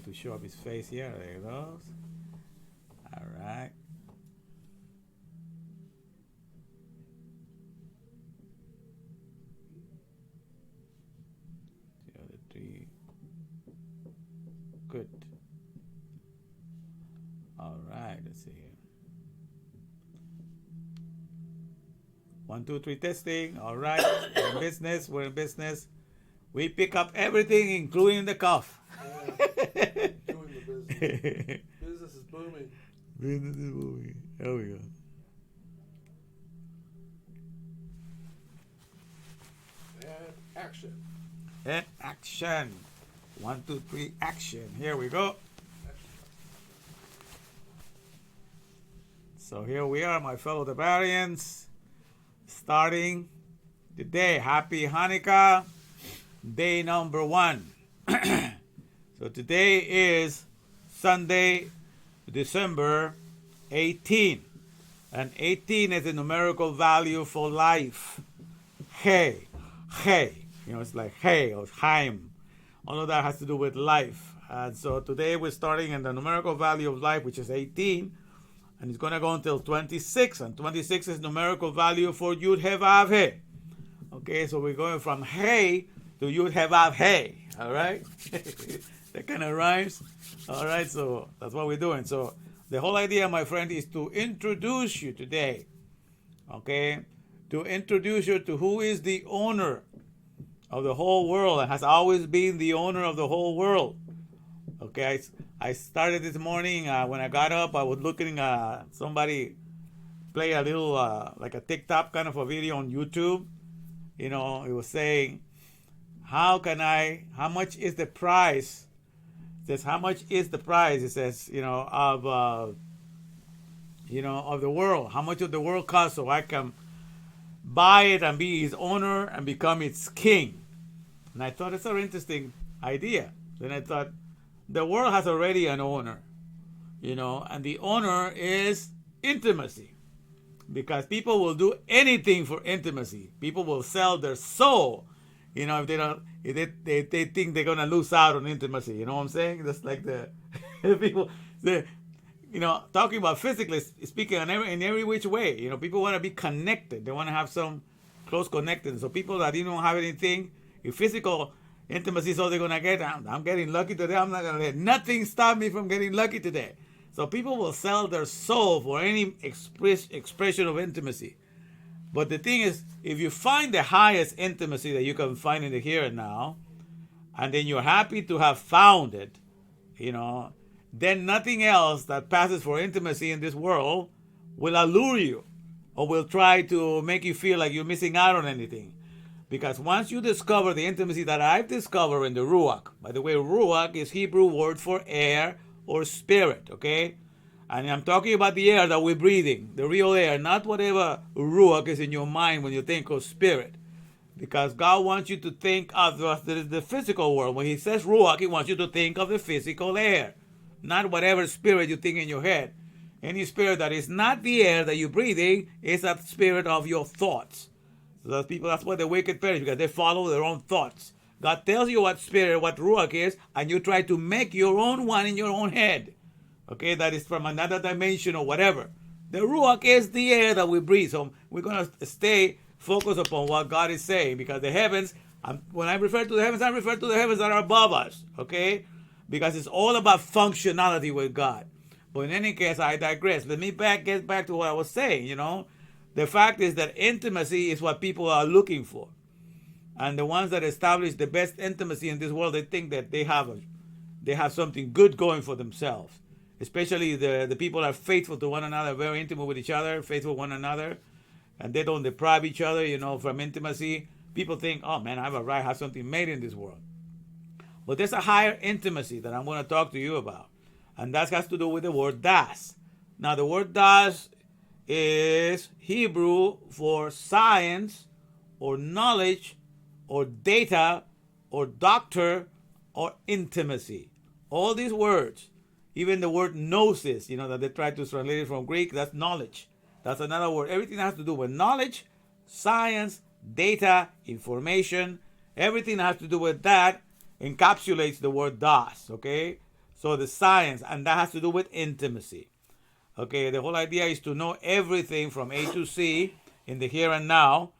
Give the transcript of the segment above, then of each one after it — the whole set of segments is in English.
it to show up his face here. There it goes. All right. The other three. Good. All right. Let's see here. 1, 2, 3 testing. All right. We're in business. We're in business. We pick up everything, including the cough. Yeah. Doing the business. Business is booming. Business is booming. There we go. And action. And action. 1, 2, 3, action. Here we go. So here we are, my fellow Tabarians, starting the day. Happy Hanukkah, day number 1. So today is Sunday, December 18. And 18 is a numerical value for life. Hey, hey. You know, it's like hey or Chaim. All of that has to do with life. And so today we're starting in the numerical value of life, which is 18. And it's going to go until 26. And 26 is numerical value for Yud He Vav He. Okay, so we're going from Hey to Yud He Vav He. All right? That kind of rhymes. All right, so that's what we're doing. So the whole idea, my friend, is to introduce you today. Okay? To introduce you to who is the owner of the whole world and has always been the owner of the whole world. Okay, I started this morning, when I got up, I was looking at somebody play a little, like a TikTok kind of a video on YouTube. You know, it was saying, how much is the price? It says, how much is the price? It says, of the world. How much of the world costs so I can buy it and be its owner and become its king? And I thought it's an interesting idea. Then I thought, the world has already an owner, and the owner is intimacy. Because people will do anything for intimacy. People will sell their soul, if they think they're gonna lose out on intimacy. You know what I'm saying? That's like the people, talking about physically speaking in every which way. People want to be connected. They want to have some close connection. So people that don't have anything, if physical intimacy is all they're going to get, I'm getting lucky today. I'm not going to let nothing stop me from getting lucky today. So people will sell their soul for any expression of intimacy. But the thing is, if you find the highest intimacy that you can find in the here and now, and then you're happy to have found it, then nothing else that passes for intimacy in this world will allure you or will try to make you feel like you're missing out on anything. Because once you discover the intimacy that I've discovered in the Ruach, by the way, Ruach is Hebrew word for air or spirit, okay? And I'm talking about the air that we're breathing, the real air, not whatever Ruach is in your mind when you think of spirit. Because God wants you to think of the physical world. When He says Ruach, He wants you to think of the physical air, not whatever spirit you think in your head. Any spirit that is not the air that you're breathing is that spirit of your thoughts. So that's why the wicked perish, because they follow their own thoughts. God tells you what spirit, what Ruach is, and you try to make your own one in your own head. Okay, that is from another dimension or whatever. The Ruach is the air that we breathe. So we're going to stay focused upon what God is saying, because the heavens, when I refer to the heavens, I refer to the heavens that are above us. Okay, because it's all about functionality with God. But in any case, I digress. Let me get back to what I was saying, The fact is that intimacy is what people are looking for. And the ones that establish the best intimacy in this world, they think that they have something good going for themselves. Especially the people that are faithful to one another, very intimate with each other, faithful to one another, and they don't deprive each other, from intimacy. People think, oh man, I have a right to have something made in this world. But there's a higher intimacy that I'm going to talk to you about. And that has to do with the word Daas. Now the word Daas is Hebrew for science or knowledge or data or doctor or intimacy. All these words, even the word gnosis, that they try to translate it from Greek, that's knowledge. That's another word. Everything has to do with knowledge, science, data, information. Everything that has to do with that encapsulates the word Daas, okay? So the science, and that has to do with intimacy. Okay, the whole idea is to know everything from A to C in the here and now.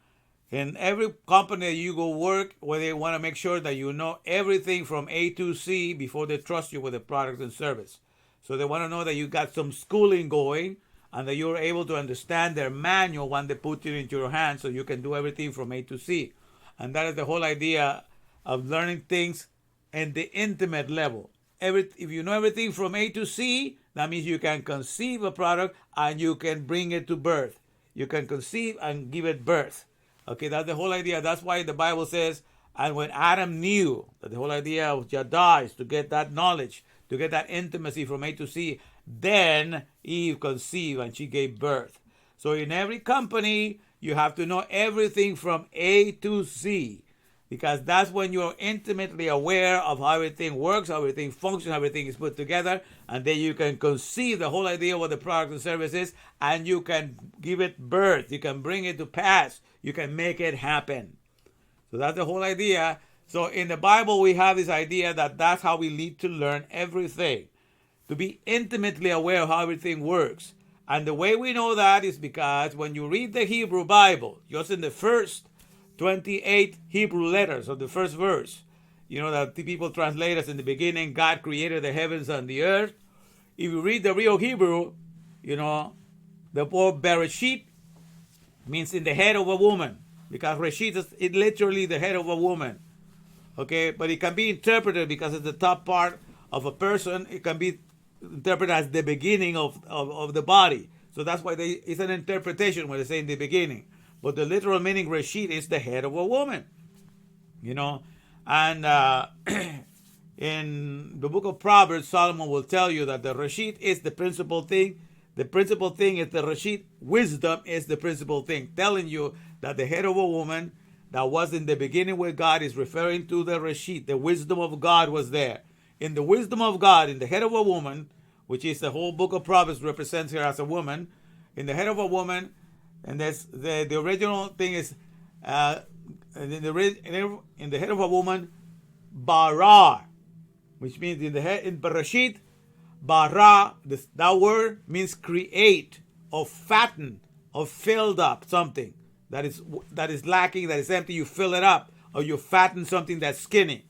In every company that you go work, where they want to make sure that you know everything from A to C before they trust you with the product and service. So they want to know that you got some schooling going and that you're able to understand their manual when they put it into your hands so you can do everything from A to C. And that is the whole idea of learning things in the intimate level. If you know everything from A to C, that means you can conceive a product and you can bring it to birth. You can conceive and give it birth. Okay, that's the whole idea. That's why the Bible says, and when Adam knew, that the whole idea of Daas is to get that knowledge, to get that intimacy from A to C, then Eve conceived and she gave birth. So in every company, you have to know everything from A to Z, because that's when you're intimately aware of how everything works, how everything functions, how everything is put together, and then you can conceive the whole idea of what the product and service is, and you can give it birth. You can bring it to pass. You can make it happen. So that's the whole idea. So in the Bible, we have this idea that that's how we need to learn everything, to be intimately aware of how everything works. And the way we know that is because when you read the Hebrew Bible, just in the first 28 Hebrew letters of the first verse, you know that the people translate as in the beginning, God created the heavens and the earth. If you read the real Hebrew, you know, the word Bereshit means in the head of a woman, because Reshit is it literally the head of a woman. Okay, but it can be interpreted because it's the top part of a person. It can be interpreted as the beginning of the body. So that's why it's an interpretation when they say in the beginning. But the literal meaning Reshit is the head of a woman. You know, and in the book of Proverbs, Solomon will tell you that the Reshit is the principal thing. The principal thing is the Reshit. Wisdom is the principal thing. Telling you that the head of a woman that was in the beginning with God is referring to the Reshit. The wisdom of God was there. In the wisdom of God, in the head of a woman, which is the whole book of Proverbs represents her as a woman, in the head of a woman, and that's the original thing is in the head of a woman, bara, which means in the head in Bereshit, bara. That word means create, or fatten, or filled up something that is lacking, that is empty. You fill it up, or you fatten something that's skinny,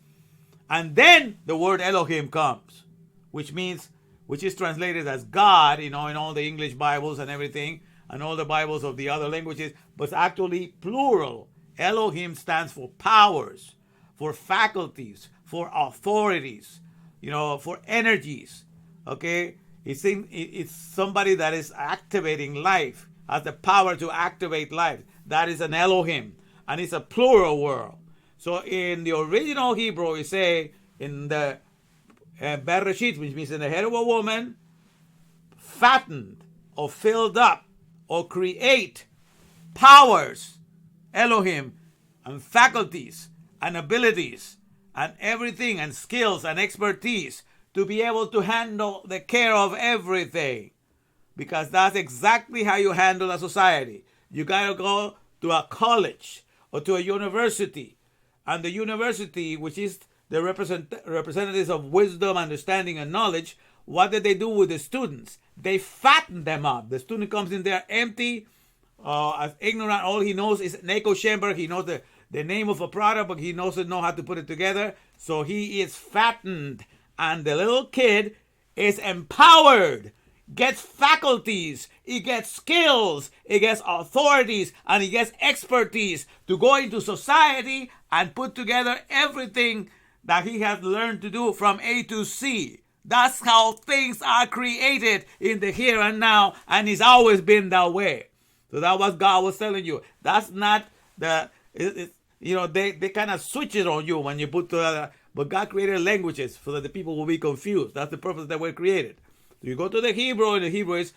and then the word Elohim comes, which is translated as God. You know, in all the English Bibles and everything, and all the Bibles of the other languages, but it's actually plural. Elohim stands for powers, for faculties, for authorities, you know, for energies. Okay, it's somebody that is activating life, has the power to activate life. That is an Elohim, and it's a plural word. So in the original Hebrew, we say in the Bereshit, which means in the head of a woman, fattened or filled up or create powers, Elohim, and faculties and abilities and everything and skills and expertise to be able to handle the care of everything. Because that's exactly how you handle a society. You got to go to a college or to a university. And the university, which is the representatives of wisdom, understanding, and knowledge, what did they do with the students? They fatten them up. The student comes in there empty, as ignorant. All he knows is an echo chamber. He knows the name of a product, but he doesn't know how to put it together. So he is fattened. And the little kid is empowered, gets faculties, he gets skills, he gets authorities, and he gets expertise to go into society and put together everything that he has learned to do from A to C. That's how things are created in the here and now, and it's always been that way. So that's what God was telling you. That's not they kind of switch it on you when you put together. But God created languages so that the people will be confused. That's the purpose that we're created. So you go to the Hebrew, and the Hebrew is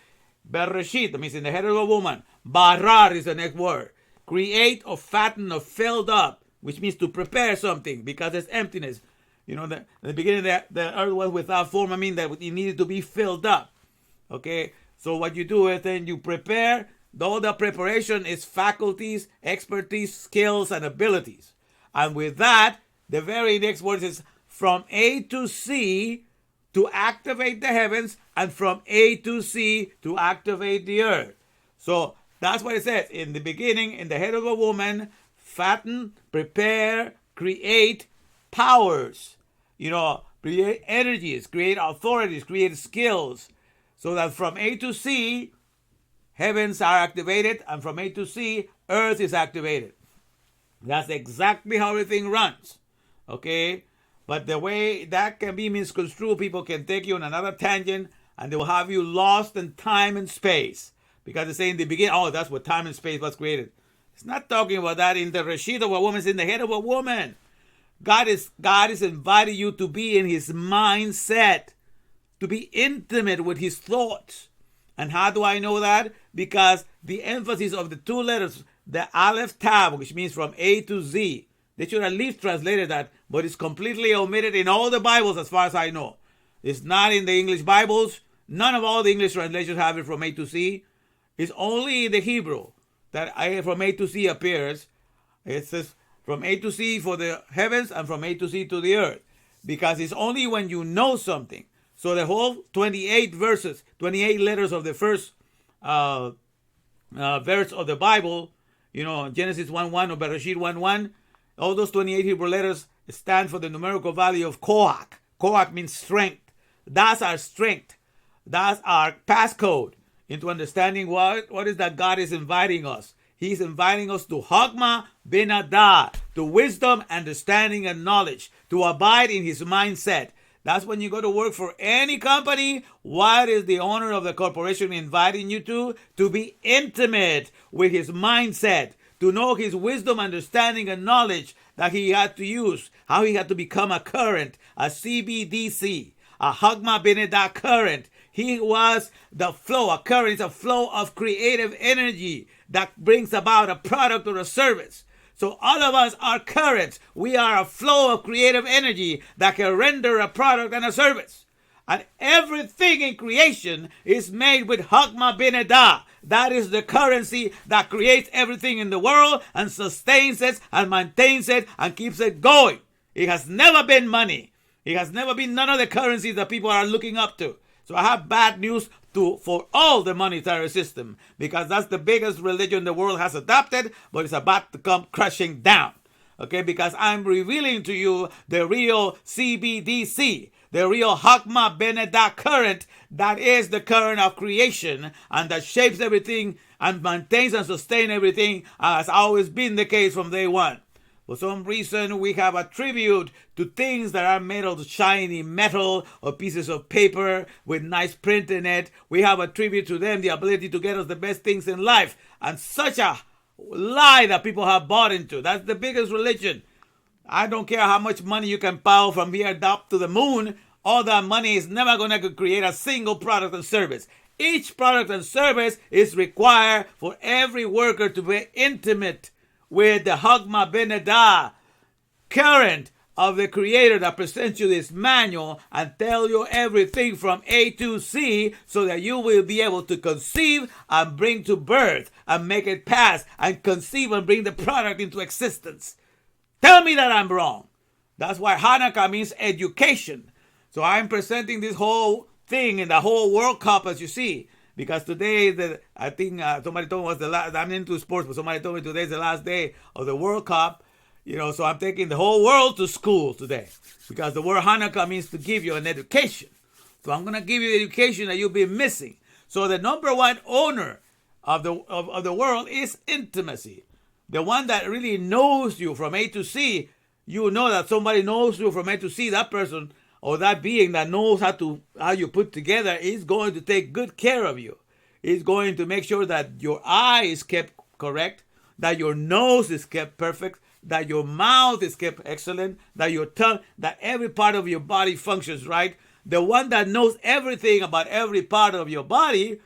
Bereshit, that means in the head of a woman. Barar is the next word. Create or fatten or filled up, which means to prepare something because there's emptiness. You know, in the beginning, the earth was without form. I mean that it needed to be filled up. Okay? So what you do is then you prepare. All the preparation is faculties, expertise, skills, and abilities. And with that, the very next word is from A to C to activate the heavens and from A to C to activate the earth. So that's what it says. In the beginning, in the head of a woman, fatten, prepare, create powers. Create energies, create authorities, create skills. So that from A to C, heavens are activated, and from A to C, earth is activated. That's exactly how everything runs. Okay? But the way that can be misconstrued, people can take you on another tangent and they will have you lost in time and space. Because they say in the beginning, oh, that's what time and space was created. It's not talking about that. In the rashid of a woman, it's in the head of a woman. God is inviting you to be in his mindset, to be intimate with his thoughts. And how do I know that? Because the emphasis of the two letters, the Aleph Tab, which means from A to Z, they should at least translate that, but it's completely omitted in all the Bibles as far as I know. It's not in the English Bibles. None of all the English translations have it from A to C. It's only in the Hebrew that from A to C appears. It says from A to C for the heavens and from A to C to the earth. Because it's only when you know something. So the whole 28 verses, 28 letters of the first verse of the Bible, Genesis 1:1 or Bereshit 1:1, all those 28 Hebrew letters stand for the numerical value of Koach. Koach means strength. That's our strength. That's our passcode into understanding what is that God is inviting us. He's inviting us to Chokmah Binadah, to wisdom, understanding, and knowledge, to abide in his mindset. That's when you go to work for any company. What is the owner of the corporation inviting you to? To be intimate with his mindset, to know his wisdom, understanding, and knowledge that he had to use, how he had to become a current, a CBDC, a Chokmah Binadah current. He was the flow, a current is a flow of creative energy that brings about a product or a service. So all of us are currents. We are a flow of creative energy that can render a product and a service. And everything in creation is made with Chokmah Binadah. That is the currency that creates everything in the world and sustains it and maintains it and keeps it going. It has never been money. It has never been none of the currencies that people are looking up to. So I have bad news for all the monetary system, because that's the biggest religion the world has adopted, but it's about to come crashing down. Okay, because I'm revealing to you the real CBDC, the real Chokmah Binadah current that is the current of creation and that shapes everything and maintains and sustains everything, as always been the case from day one. For some reason, we have attributed to things that are made of shiny metal or pieces of paper with nice print in it. We have attributed to them the ability to get us the best things in life. And such a lie that people have bought into. That's the biggest religion. I don't care how much money you can pile from here up to the moon. All that money is never going to create a single product and service. Each product and service is required for every worker to be intimate with the Chokmah Binadah current of the Creator that presents you this manual and tell you everything from A to C, so that you will be able to conceive and bring to birth and make it pass and conceive and bring the product into existence. Tell me that I'm wrong. That's why Hanukkah means education. So I'm presenting this whole thing in the whole World Cup, as you see. Because today, I think somebody told me was the last, I'm into sports, but somebody told me today's the last day of the World Cup. So I'm taking the whole world to school today. Because the word Hanukkah means to give you an education. So I'm going to give you the education that you've been missing. So the number one owner of the world is intimacy. The one that really knows you from A to C. You know that somebody knows you from A to C. That person or that being that knows how you put together is going to take good care of you. It's going to make sure that your eye is kept correct, that your nose is kept perfect, that your mouth is kept excellent, that your tongue, that every part of your body functions right. The one that knows everything about every part of your body,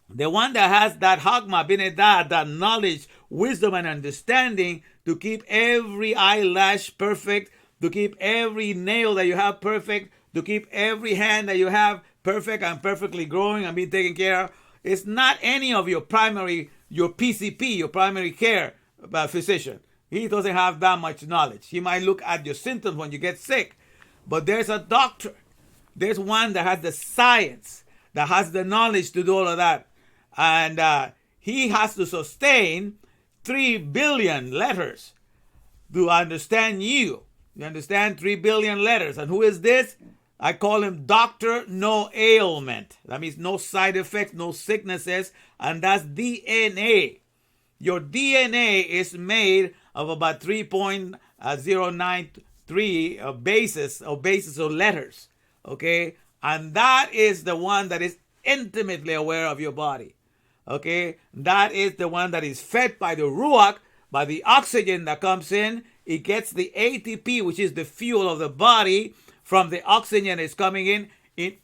the one that has that Chokmah Binadah, that knowledge, wisdom, and understanding to keep every eyelash perfect, to keep every nail that you have perfect, to keep every hand that you have perfect and perfectly growing and being taken care of. It's not any of your PCP, your primary care physician. He doesn't have that much knowledge. He might look at your symptoms when you get sick. But there's a doctor There's one that has the science, that has the knowledge to do all of that. And he has to sustain 3 billion letters to understand you. You understand? 3 billion letters. And who is this? I call him Doctor No Ailment. That means no side effects, no sicknesses, and that's DNA. Your DNA is made of about 3.093 bases of letters. Okay? And that is the one that is intimately aware of your body. Okay? That is the one that is fed by the Ruach, by the oxygen that comes in. It gets the ATP, which is the fuel of the body, from the oxygen that's coming in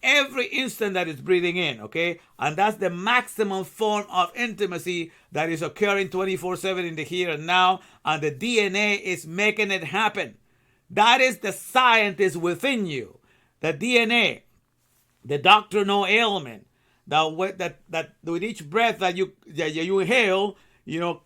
every instant that it's breathing in, okay? And that's the maximum form of intimacy that is occurring 24/7 in the here and now, and the DNA is making it happen. That is the scientist within you. The DNA, the doctor no ailment, that with each breath that you inhale,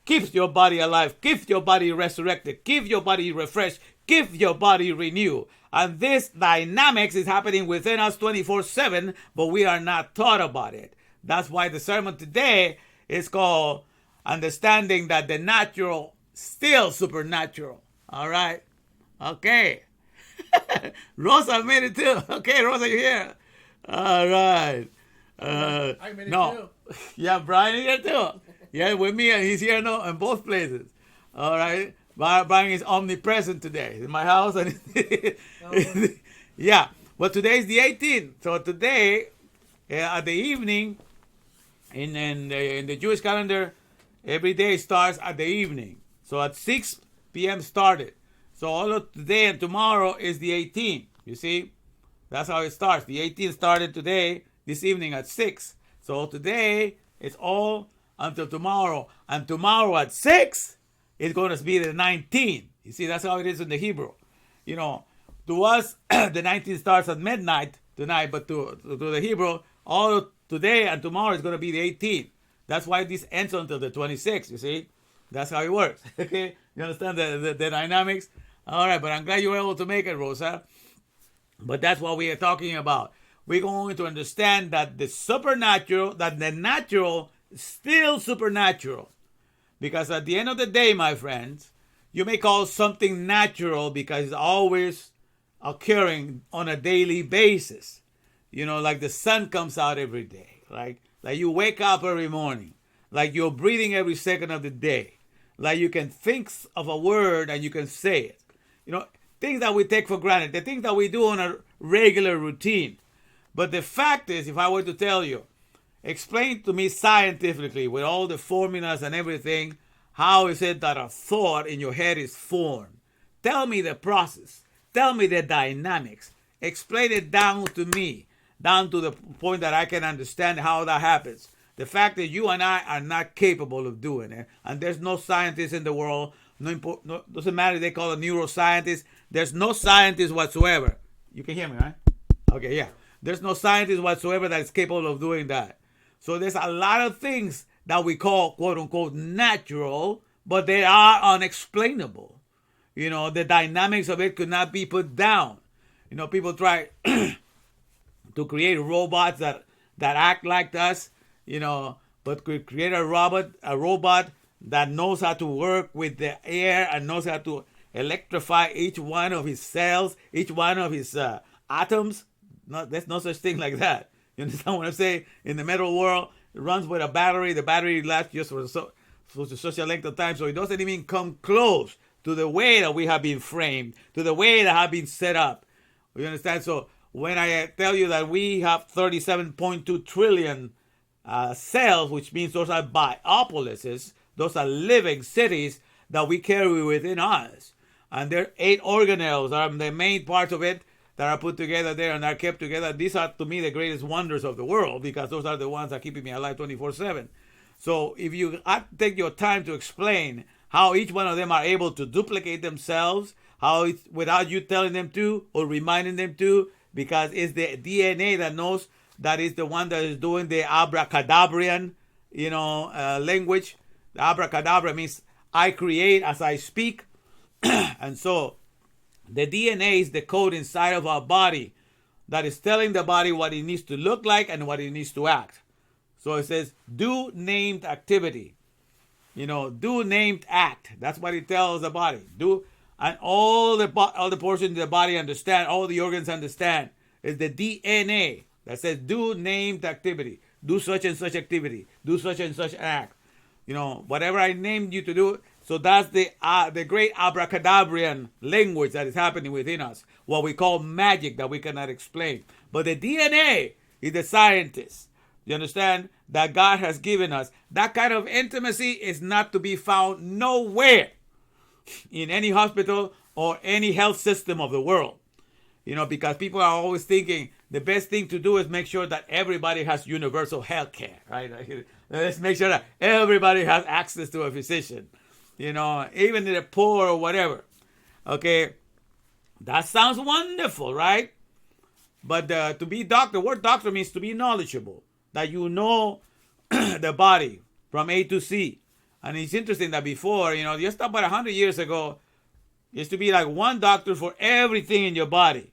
keeps your body alive, keeps your body resurrected, keeps your body refreshed, keeps your body renewed. And this dynamics is happening within us 24/7, but we are not taught about it. That's why the sermon today is called Understanding That the Natural Still Supernatural. All right? Okay. Rosa made it too. Okay, Rosa, you're here. All right. I made it too. Yeah, Brian is here too. Yeah, with me, and he's here now in both places. All right. Brian is omnipresent today in my house, and yeah. But today is the 18th. So today, at the evening, in the Jewish calendar, every day starts at the evening. So at 6 p.m. started. So all of today and tomorrow is the 18th. You see, that's how it starts. The 18th started today, this evening at 6. So today it's all until tomorrow, and tomorrow at 6. It's going to be the 19th. You see, that's how it is in the Hebrew. To us, the 19th starts at midnight tonight, but to the Hebrew, all of today and tomorrow is going to be the 18th. That's why this ends until the 26th, you see. That's how it works. Okay? You understand the dynamics? All right, but I'm glad you were able to make it, Rosa. But that's what we are talking about. We're going to understand that the supernatural, that the natural is still supernatural. Because at the end of the day, my friends, you may call something natural because it's always occurring on a daily basis. Like the sun comes out every day. Like you wake up every morning. Like you're breathing every second of the day. Like you can think of a word and you can say it. Things that we take for granted. The things that we do on a regular routine. But the fact is, if I were to tell you, explain to me scientifically, with all the formulas and everything, how is it that a thought in your head is formed? Tell me the process. Tell me the dynamics. Explain it down to me, down to the point that I can understand how that happens. The fact that you and I are not capable of doing it, and there's no scientist in the world, doesn't matter if they call it neuroscientist, there's no scientist whatsoever. You can hear me, right? Okay, yeah. There's no scientist whatsoever that is capable of doing that. So there's a lot of things that we call, quote unquote, natural, but they are unexplainable. The dynamics of it could not be put down. People try to create robots that act like us, but could create a robot that knows how to work with the air and knows how to electrify each one of his cells, each one of his atoms. No, there's no such thing like that. You understand what I'm saying? In the metal world, it runs with a battery. The battery lasts just for such a length of time, so it doesn't even come close to the way that we have been framed, to the way that have been set up. You understand? So when I tell you that we have 37.2 trillion cells, which means those are biopolises, those are living cities that we carry within us. And there are 8 organelles are the main parts of it that are put together there and are kept together. These are, to me, the greatest wonders of the world, because those are the ones that keep me alive 24/7. So if you take your time to explain how each one of them are able to duplicate themselves, how it's without you telling them to or reminding them to, because it's the DNA that knows, that is the one that is doing the abracadabrian, language. The abracadabra means I create as I speak. And so the DNA is the code inside of our body that is telling the body what it needs to look like and what it needs to act. So it says, do named activity. Do named act. That's what it tells the body. Do, and all the portions of the body understand, all the organs understand. It's the DNA that says, do named activity. Do such and such activity. Do such and such act. Whatever I named you to do. So that's the great abracadabrian language that is happening within us. What we call magic that we cannot explain. But the DNA is the scientist. You understand? That God has given us. That kind of intimacy is not to be found nowhere in any hospital or any health system of the world. Because people are always thinking the best thing to do is make sure that everybody has universal health care, right? Let's make sure that everybody has access to a physician, even the poor or whatever. Okay, that sounds wonderful, right? But to be doctor, word doctor means to be knowledgeable, that you know the body from A to C. And it's interesting that before, just about 100 years ago, used to be like one doctor for everything in your body.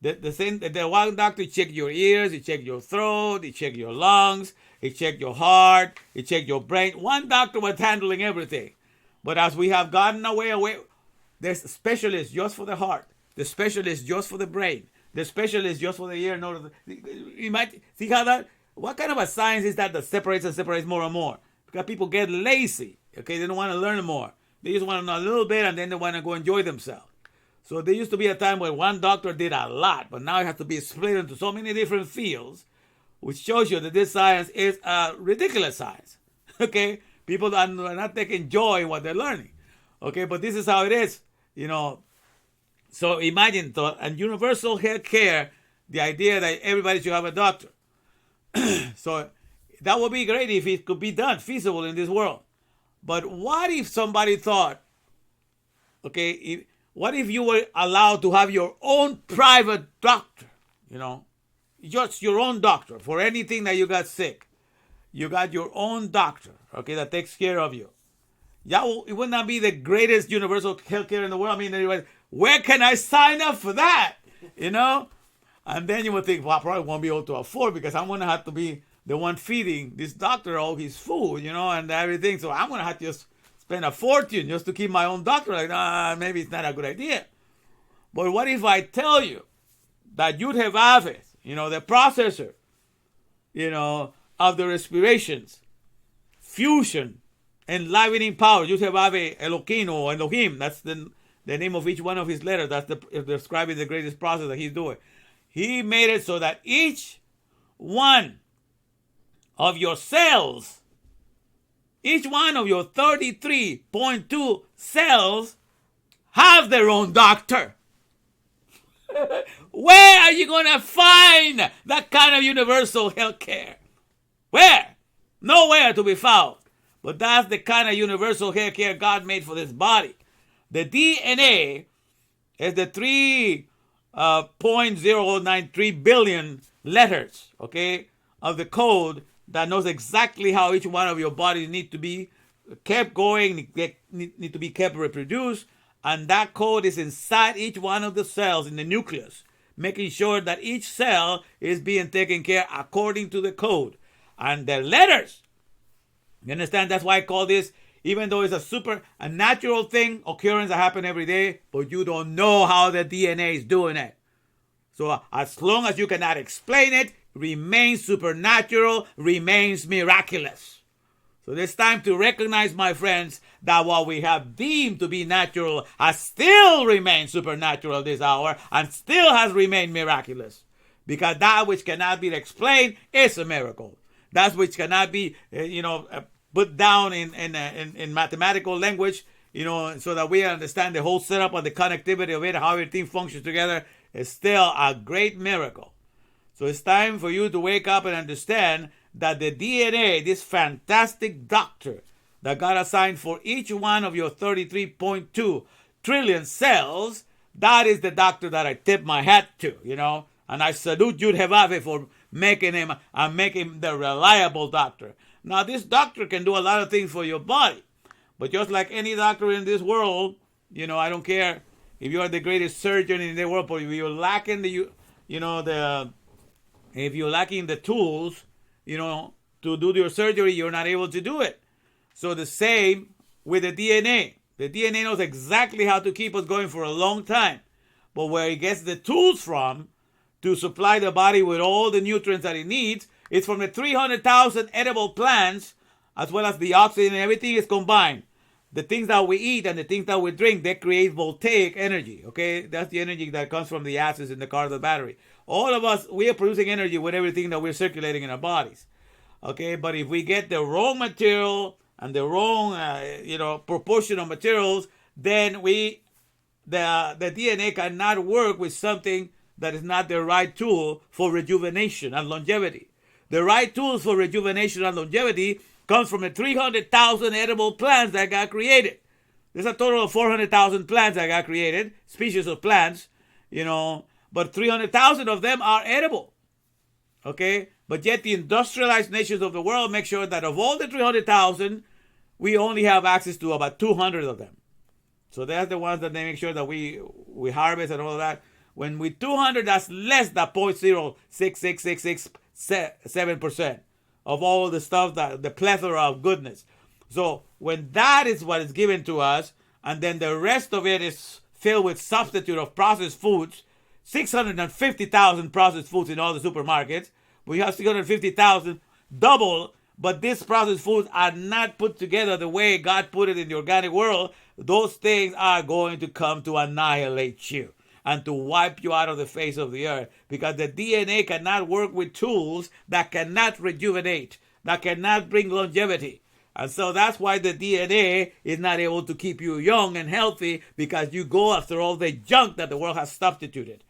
The one doctor check your ears, he check your throat, he check your lungs, he check your heart, he check your brain. One doctor was handling everything. But as we have gotten away, there's specialists just for the heart, the specialist just for the brain, the specialist just for the ear. You might see how what kind of a science is that separates more and more? Because people get lazy. Okay, they don't want to learn more. They just want to know a little bit, and then they want to go enjoy themselves. So there used to be a time where one doctor did a lot, but now it has to be split into so many different fields, which shows you that this science is a ridiculous science. Okay, people are not taking joy in what they're learning. Okay, but this is how it is. So imagine and universal health care, the idea that everybody should have a doctor. So that would be great if it could be done, feasible in this world. But what if somebody thought, what if you were allowed to have your own private doctor, just your own doctor for anything that you got sick. You got your own doctor, that takes care of you. It would not be the greatest universal healthcare in the world. I mean, where can I sign up for that? And then you would think, well, I probably won't be able to afford because I'm going to have to be the one feeding this doctor all his food, and everything. So I'm going to have to just spend a fortune just to keep my own doctor. Maybe it's not a good idea. But what if I tell you that you'd have Aves, the processor, of the respirations, fusion, enlivening power. You'd have Ave Elohim or Elohim. That's the name of each one of his letters. That's describing the greatest process that he's doing. He made it so that each one of your cells, each one of your 33.2 cells have their own doctor. Where are you going to find that kind of universal health care? Where? Nowhere to be found. But that's the kind of universal health care God made for this body. The DNA is the 3.093 billion letters, of the code that knows exactly how each one of your bodies need to be kept going, need to be kept reproduced. And that code is inside each one of the cells in the nucleus, making sure that each cell is being taken care according to the code. And the letters, you understand? That's why I call this, even though it's a natural thing, occurrence that happen every day, but you don't know how the DNA is doing it. So as long as you cannot explain it, remains supernatural, remains miraculous. So it's time to recognize, my friends, that what we have deemed to be natural has still remained supernatural this hour and still has remained miraculous. Because that which cannot be explained is a miracle. That which cannot be, put down in mathematical language, so that we understand the whole setup of the connectivity of it, how everything functions together, is still a great miracle. So it's time for you to wake up and understand that the DNA, this fantastic doctor that God assigned for each one of your 33.2 trillion cells, that is the doctor that I tip my hat to, and I salute Yud Hevave for making him the reliable doctor. Now, this doctor can do a lot of things for your body, but just like any doctor in this world, I don't care if you are the greatest surgeon in the world, but if you're lacking if you're lacking the tools, to do your surgery, you're not able to do it. So the same with the DNA. The DNA knows exactly how to keep us going for a long time. But where it gets the tools from to supply the body with all the nutrients that it needs, it's from the 300,000 edible plants, as well as the oxygen and everything is combined. The things that we eat and the things that we drink, they create voltaic energy, okay? That's the energy that comes from the acids in the car of the battery. All of us, we are producing energy with everything that we're circulating in our bodies, okay? But if we get the wrong material and the wrong, proportion of materials, then the DNA cannot work with something that is not the right tool for rejuvenation and longevity. The right tools for rejuvenation and longevity comes from the 300,000 edible plants that got created. There's a total of 400,000 plants that got created, species of plants, but 300,000 of them are edible, okay? But yet the industrialized nations of the world make sure that of all the 300,000, we only have access to about 200 of them. So that's the ones that they make sure that we harvest and all of that. When with 200, that's less than 0.0666667% of all the stuff, that the plethora of goodness. So when that is what is given to us, and then the rest of it is filled with substitute of processed foods, 650,000 processed foods in all the supermarkets. We have 650,000, double, but these processed foods are not put together the way God put it in the organic world. Those things are going to come to annihilate you and to wipe you out of the face of the earth, because the DNA cannot work with tools that cannot rejuvenate, that cannot bring longevity. And so that's why the DNA is not able to keep you young and healthy, because you go after all the junk that the world has substituted.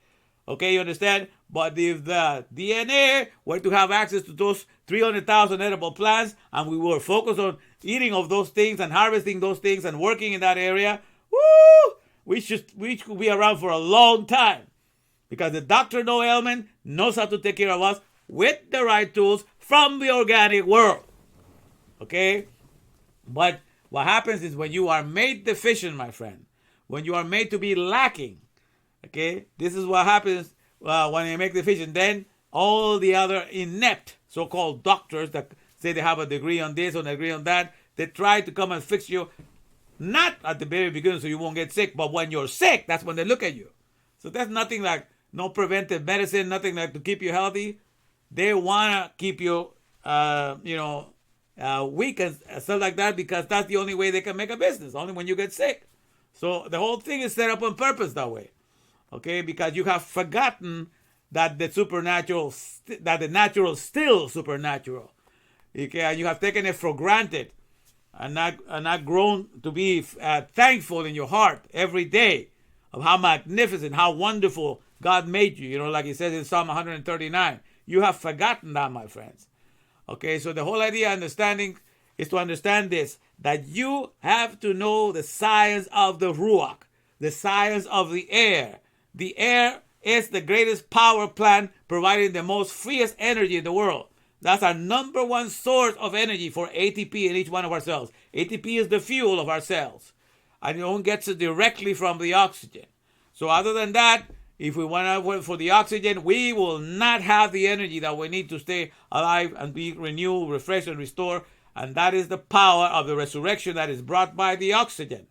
Okay, you understand? But if the DNA were to have access to those 300,000 edible plants, and we were focused on eating of those things and harvesting those things and working in that area, woo! We could be around for a long time, because the Dr. No Ailment knows how to take care of us with the right tools from the organic world. Okay? But what happens is when you are made deficient, my friend, when you are made to be lacking, okay, this is what happens when you make deficient. Then all the other inept so-called doctors that say they have a degree on this or a degree on that, they try to come and fix you. Not at the very beginning so you won't get sick, but when you're sick, that's when they look at you. So there's nothing like no preventive medicine, nothing like to keep you healthy. They want to keep you, weak and stuff like that, because that's the only way they can make a business, only when you get sick. So the whole thing is set up on purpose that way, okay? Because you have forgotten that the natural is still supernatural. Okay? And you have taken it for granted. And not grown to be thankful in your heart every day of how magnificent, how wonderful God made you. Like he says in Psalm 139. You have forgotten that, my friends. Okay, so the whole idea of understanding is to understand this, that you have to know the science of the Ruach, the science of the air. The air is the greatest power plant, providing the most freest energy in the world. That's our number one source of energy for ATP in each one of our cells. ATP is the fuel of our cells. And it only gets it directly from the oxygen. So other than that, if we want to wait for the oxygen, we will not have the energy that we need to stay alive and be renewed, refreshed, and restored. And that is the power of the resurrection that is brought by the oxygen,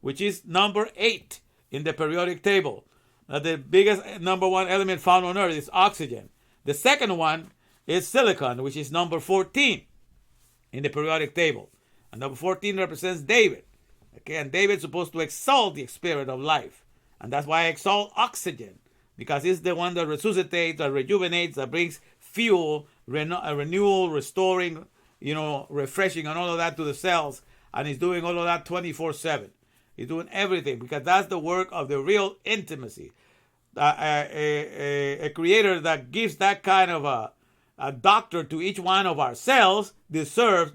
which is number 8 in the periodic table. The biggest number one element found on Earth is oxygen. The second one is silicon, which is number 14 in the periodic table. And number 14 represents David. Okay, and David's supposed to exalt the spirit of life. And that's why I exalt oxygen, because it's the one that resuscitates, that rejuvenates, that brings fuel, renewal, restoring, refreshing, and all of that to the cells. And he's doing all of that 24/7. He's doing everything, because that's the work of the real intimacy. A creator that gives that kind of a doctor to each one of our cells deserves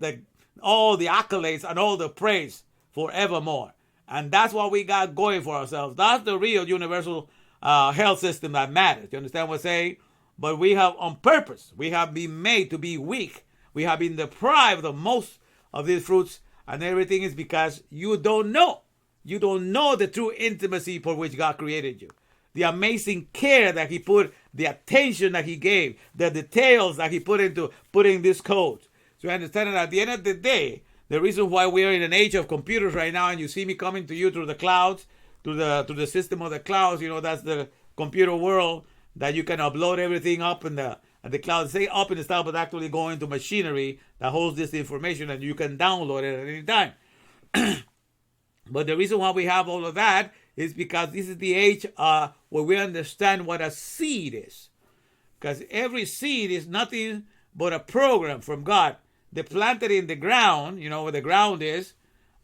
all the accolades and all the praise forevermore. And that's what we got going for ourselves. That's the real universal health system that matters. You understand what I'm saying? But we have, on purpose, we have been made to be weak. We have been deprived of most of these fruits, and everything is because you don't know. You don't know the true intimacy for which God created you. The amazing care that he put the attention that he gave, the details that he put into putting this code. So you understand that at the end of the day, the reason why we are in an age of computers right now, and you see me coming to you through the clouds, through the system of the clouds, that's the computer world, that you can upload everything up in the cloud. Say up in the cloud, but actually go into machinery that holds this information, and you can download it at any time. But the reason why we have all of that is because this is the age where we understand what a seed is. Because every seed is nothing but a program from God. They planted in the ground, where the ground is,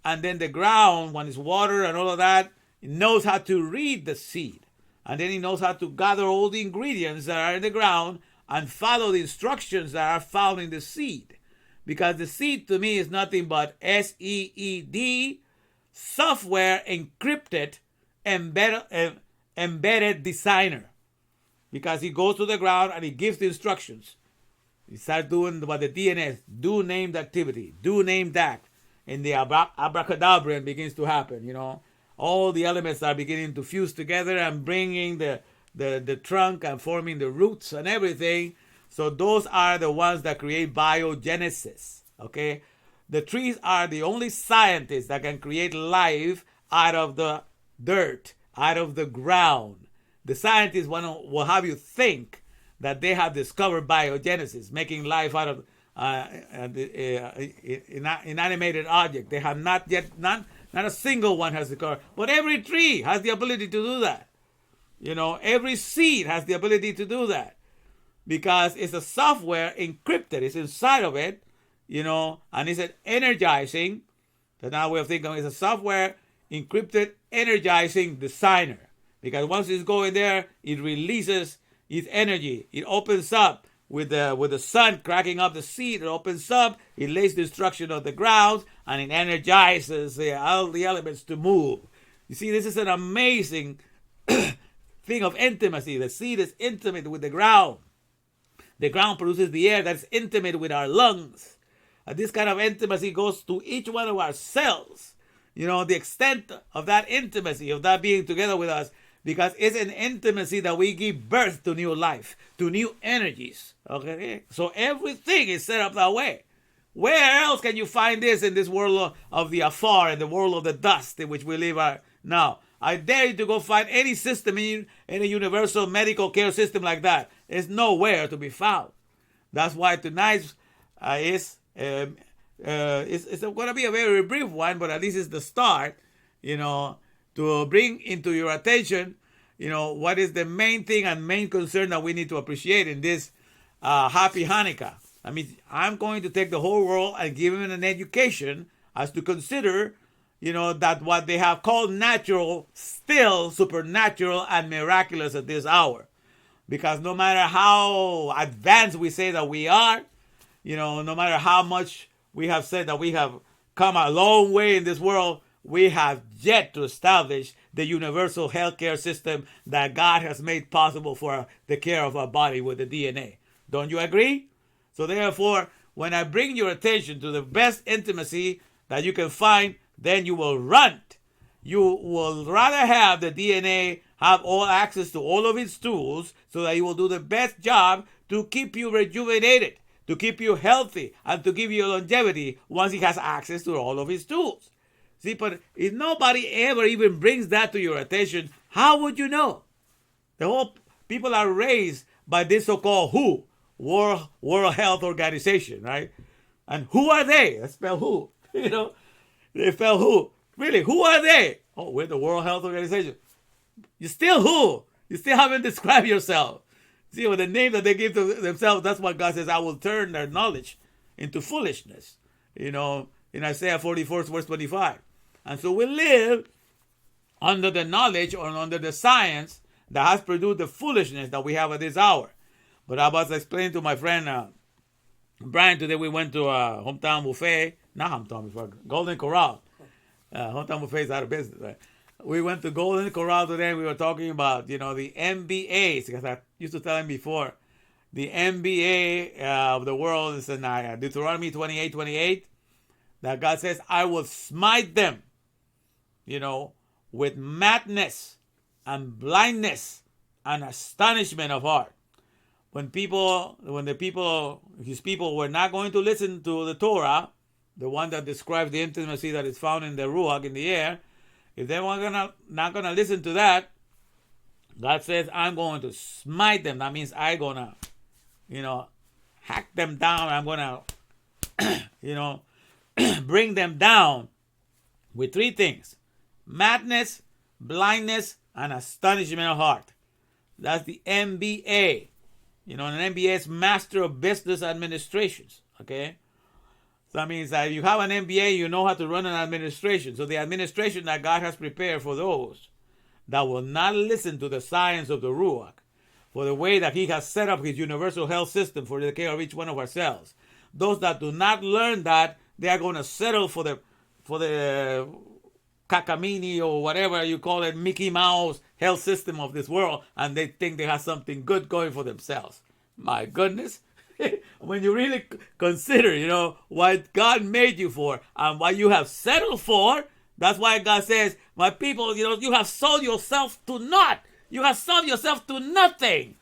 and then the ground, when it's water and all of that, it knows how to read the seed. And then it knows how to gather all the ingredients that are in the ground and follow the instructions that are found in the seed. Because the seed to me is nothing but SEED, software encrypted, embedded designer. Because he goes to the ground and he gives the instructions. He starts doing what the DNA is, do named activity, do named act. And the abracadabra begins to happen, All the elements are beginning to fuse together and bringing the trunk and forming the roots and everything. So those are the ones that create biogenesis, okay? The trees are the only scientists that can create life out of the dirt, out of the ground. The scientists will have you think that they have discovered biogenesis, making life out of inanimated object. They have not yet, not a single one has discovered. But every tree has the ability to do that. Every seed has the ability to do that. Because it's a software encrypted. It's inside of it, and it's an energizing. That's another way of thinking. It's a software encrypted energizing designer. Because once it's going there, it releases its energy. It opens up with the sun cracking up the seed. It opens up. It lays the instruction of the ground, and it energizes all the elements to move. You see, this is an amazing thing of intimacy. The seed is intimate with the ground. The ground produces the air that's intimate with our lungs. And this kind of intimacy goes to each one of our cells. The extent of that intimacy, of that being together with us, because it's an intimacy that we give birth to new life, to new energies. Okay? So everything is set up that way. Where else can you find this in this world of the afar, in the world of the dust in which we live now? I dare you to go find any system in a universal medical care system like that. It's nowhere to be found. That's why tonight's it's going to be a very brief one, but at least it's the start, to bring into your attention, what is the main thing and main concern that we need to appreciate in this happy Hanukkah. I mean, I'm going to take the whole world and give them an education as to consider, that what they have called natural, still supernatural and miraculous at this hour. Because no matter how advanced we say that we are, no matter how much we have said that we have come a long way in this world, we have yet to establish the universal healthcare system that God has made possible for the care of our body with the DNA. Don't you agree? So therefore, when I bring your attention to the best intimacy that you can find, then you will run. You will rather have the DNA have all access to all of its tools so that it will do the best job to keep you rejuvenated, to keep you healthy, and to give you longevity once it has access to all of its tools. See, but if nobody ever even brings that to your attention, how would you know? The whole people are raised by this so-called WHO, World Health Organization, right? And who are they? They spell who. They spell who. Really, who are they? Oh, we're the World Health Organization. You're still who? You still haven't described yourself. See, with the name that they give to themselves, that's what God says, I will turn their knowledge into foolishness. In Isaiah 44, verse 25. And so we live under the knowledge or under the science that has produced the foolishness that we have at this hour. But I was explaining to my friend Brian today, we went to a hometown buffet. Not hometown buffet, Golden Corral. Hometown buffet is out of business, right? We went to Golden Corral today and we were talking about, the MBAs, because I used to tell him before, the MBA of the world is in Deuteronomy 28:28, that God says, I will smite them, with madness and blindness and astonishment of heart. his people were not going to listen to the Torah, the one that describes the intimacy that is found in the Ruach, in the air, if they were not gonna listen to that, God says, I'm going to smite them. That means I'm gonna, hack them down. I'm gonna, bring them down with three things: madness, blindness, and astonishment of heart. That's the MBA. An MBA is Master of Business Administrations. Okay? So that means that if you have an MBA, you know how to run an administration. So the administration that God has prepared for those that will not listen to the science of the Ruach, for the way that He has set up His universal health system for the care of each one of ourselves. Those that do not learn that, they are going to settle for the cacamini or whatever you call it, Mickey Mouse health system of this world, and they think they have something good going for themselves. My goodness. When you really consider, what God made you for and what you have settled for, that's why God says, my people, you have sold yourself to naught. You have sold yourself to nothing.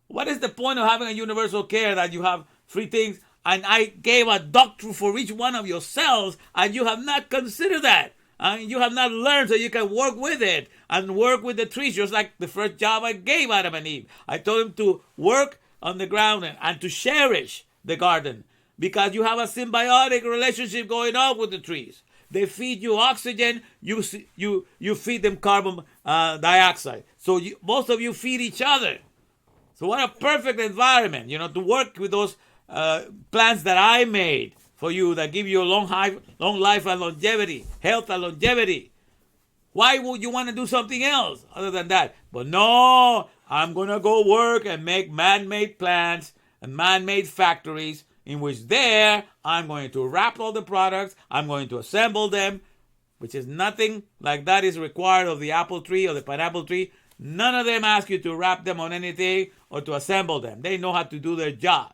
What is the point of having a universal care that you have free things and I gave a doctrine for each one of your cells and you have not considered that? And you have not learned so you can work with it and work with the trees, just like the first job I gave Adam and Eve. I told them to work on the ground and to cherish the garden because you have a symbiotic relationship going on with the trees. They feed you oxygen, you feed them carbon dioxide. So both of you feed each other. So what a perfect environment, to work with those plants that I made for you that give you a long life and longevity, health and longevity. Why would you want to do something else other than that? But no, I'm going to go work and make man-made plants and man-made factories in which there I'm going to wrap all the products, I'm going to assemble them, which is nothing like that is required of the apple tree or the pineapple tree. None of them ask you to wrap them on anything or to assemble them. They know how to do their job.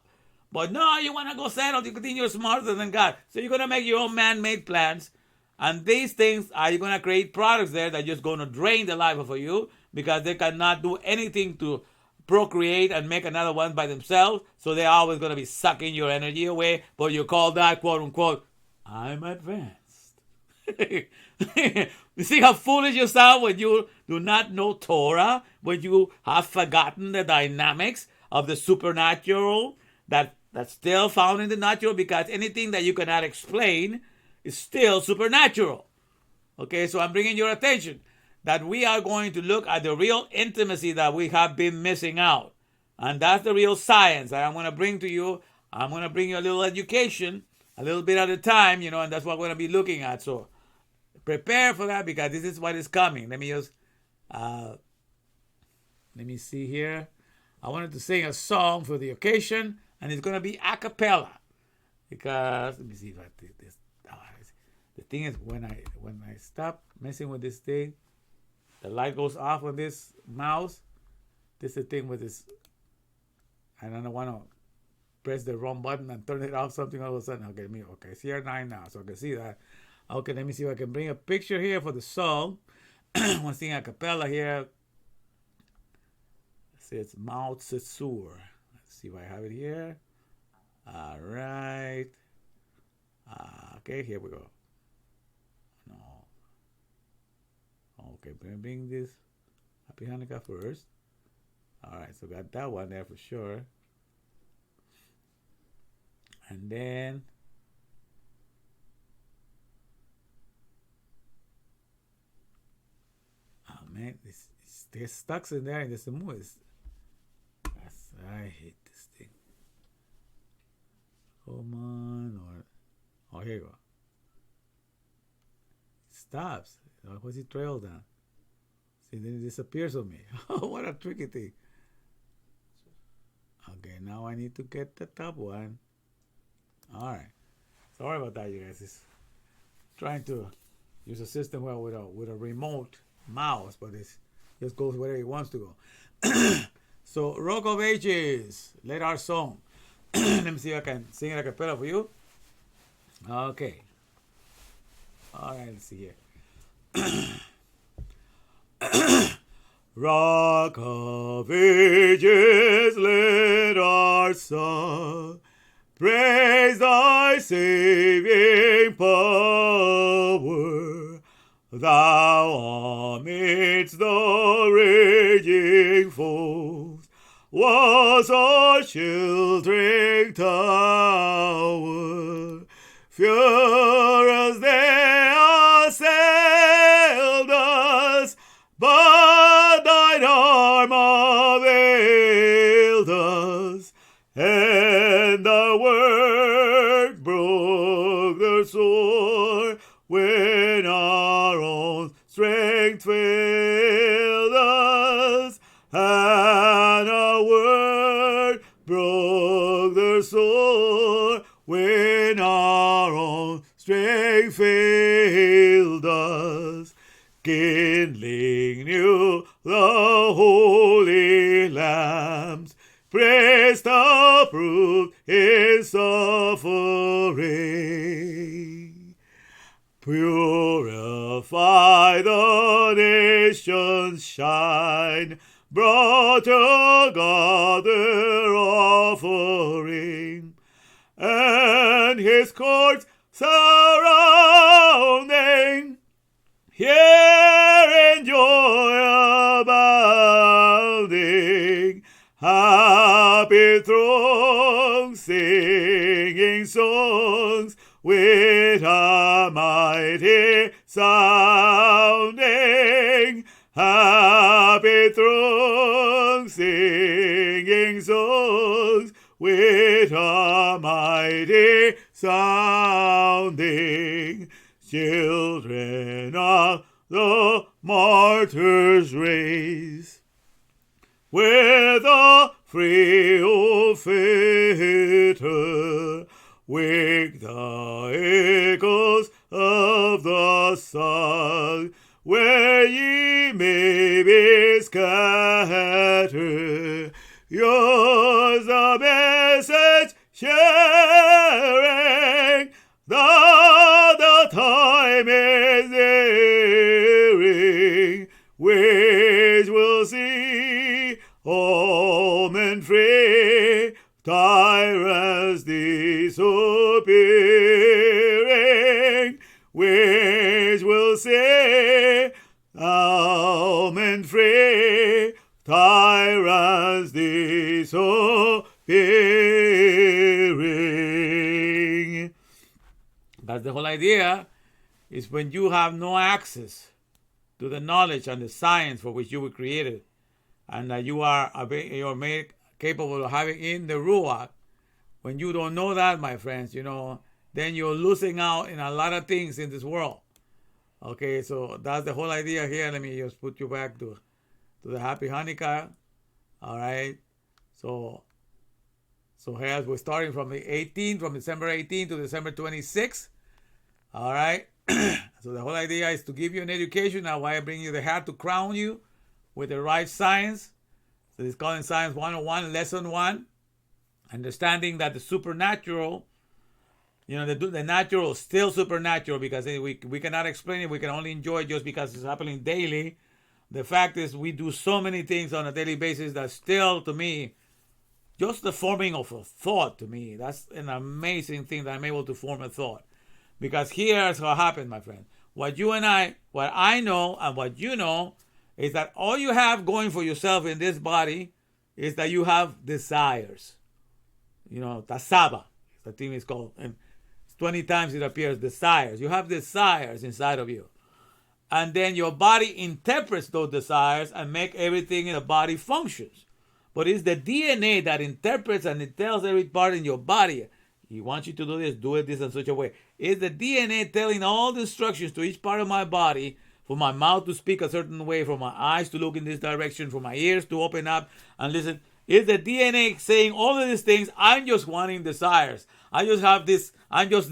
But no, you want to go settle, you think you're smarter than God. So you're going to make your own man-made plants. And these things, are you going to create products there that are just going to drain the life of you because they cannot do anything to procreate and make another one by themselves. So they're always going to be sucking your energy away. But you call that, quote unquote, I'm advanced. You see how foolish you sound when you do not know Torah, when you have forgotten the dynamics of the supernatural that's still found in the natural, because anything that you cannot explain is still supernatural. Okay, so I'm bringing your attention that we are going to look at the real intimacy that we have been missing out. And that's the real science that I'm going to bring to you. I'm going to bring you a little education, a little bit at a time, and that's what we're going to be looking at. So prepare for that, because this is what is coming. Let me see here. I wanted to sing a song for the occasion, and it's going to be a cappella. Because, let me see if I did this. The thing is, when I stop messing with this thing, the light goes off on this mouse. This is the thing with this. I don't want to press the wrong button and turn it off, something all of a sudden. Okay, it's here 9 now, so I can see that. Okay, let me see if I can bring a picture here for the song. I want to sing a cappella here. It says Mount Setsur. Let's see if I have it here. All right. Okay, here we go. No. Okay, bring this Happy Hanukkah first. All right, so got that one there for sure. And then man, there's stuck in there and there's some more. I hate this thing. Come on, oh, here you go. It stops. What's it trail down? See, then it disappears on me. Oh, what a tricky thing. Okay, now I need to get the top one. All right. Sorry about that, you guys. It's trying to use a system where with a remote mouse, but it just goes wherever it wants to go. So, Rock of Ages, let our song. Let me see if I can sing it a cappella for you. Okay. All right, let's see here. Rock of ages, let our song praise thy saving power. Thou amidst the raging foes was our sheltering tower. Furious they assailed us, but thine arm availed us, and thy word broke the sword when our own strength failed us, and our word broke the sword when our own strength failed us. Kindling new the holy lambs, praised approved his suffering. Purify the nations, shine, brought to God their offering, and his courts surrounding, here in joy abounding, happy throngs singing songs with a mighty sounding, happy throngs singing songs with a mighty sounding. Children of the martyrs' race, with a frail fitter, wake the echoes of the sun, where ye may be scattered. Yours the message sharing, that the time is nearing, which will see all men free, tyrants disappearing, which will see all men free, tyrants disappearing. That's the whole idea, is when you have no access to the knowledge and the science for which you were created, and that you're made capable of having in the Ruach. When you don't know that, my friends, then you're losing out in a lot of things in this world. Okay, so that's the whole idea here. Let me just put you back to the Happy Hanukkah. All right. So here we're starting from December 18th to December 26th. All right. So the whole idea is to give you an education. Now, why I bring you the hat to crown you with the right science. So it's called in Science 101, Lesson 1. Understanding that the supernatural, the natural is still supernatural, because we cannot explain it. We can only enjoy it just because it's happening daily. The fact is, we do so many things on a daily basis that still, to me, just the forming of a thought, to me, that's an amazing thing, that I'm able to form a thought. Because here's what happened, my friend. What I know and what you know is that all you have going for yourself in this body is that you have desires. Tasaba, the thing is called. And 20 times it appears, desires. You have desires inside of you. And then your body interprets those desires and make everything in the body functions. But it's the DNA that interprets, and it tells every part in your body, he wants you to do this in such a way. It's the DNA telling all the instructions to each part of my body, for my mouth to speak a certain way, for my eyes to look in this direction, for my ears to open up and listen. It's the DNA saying all of these things. I'm just wanting desires. I'm just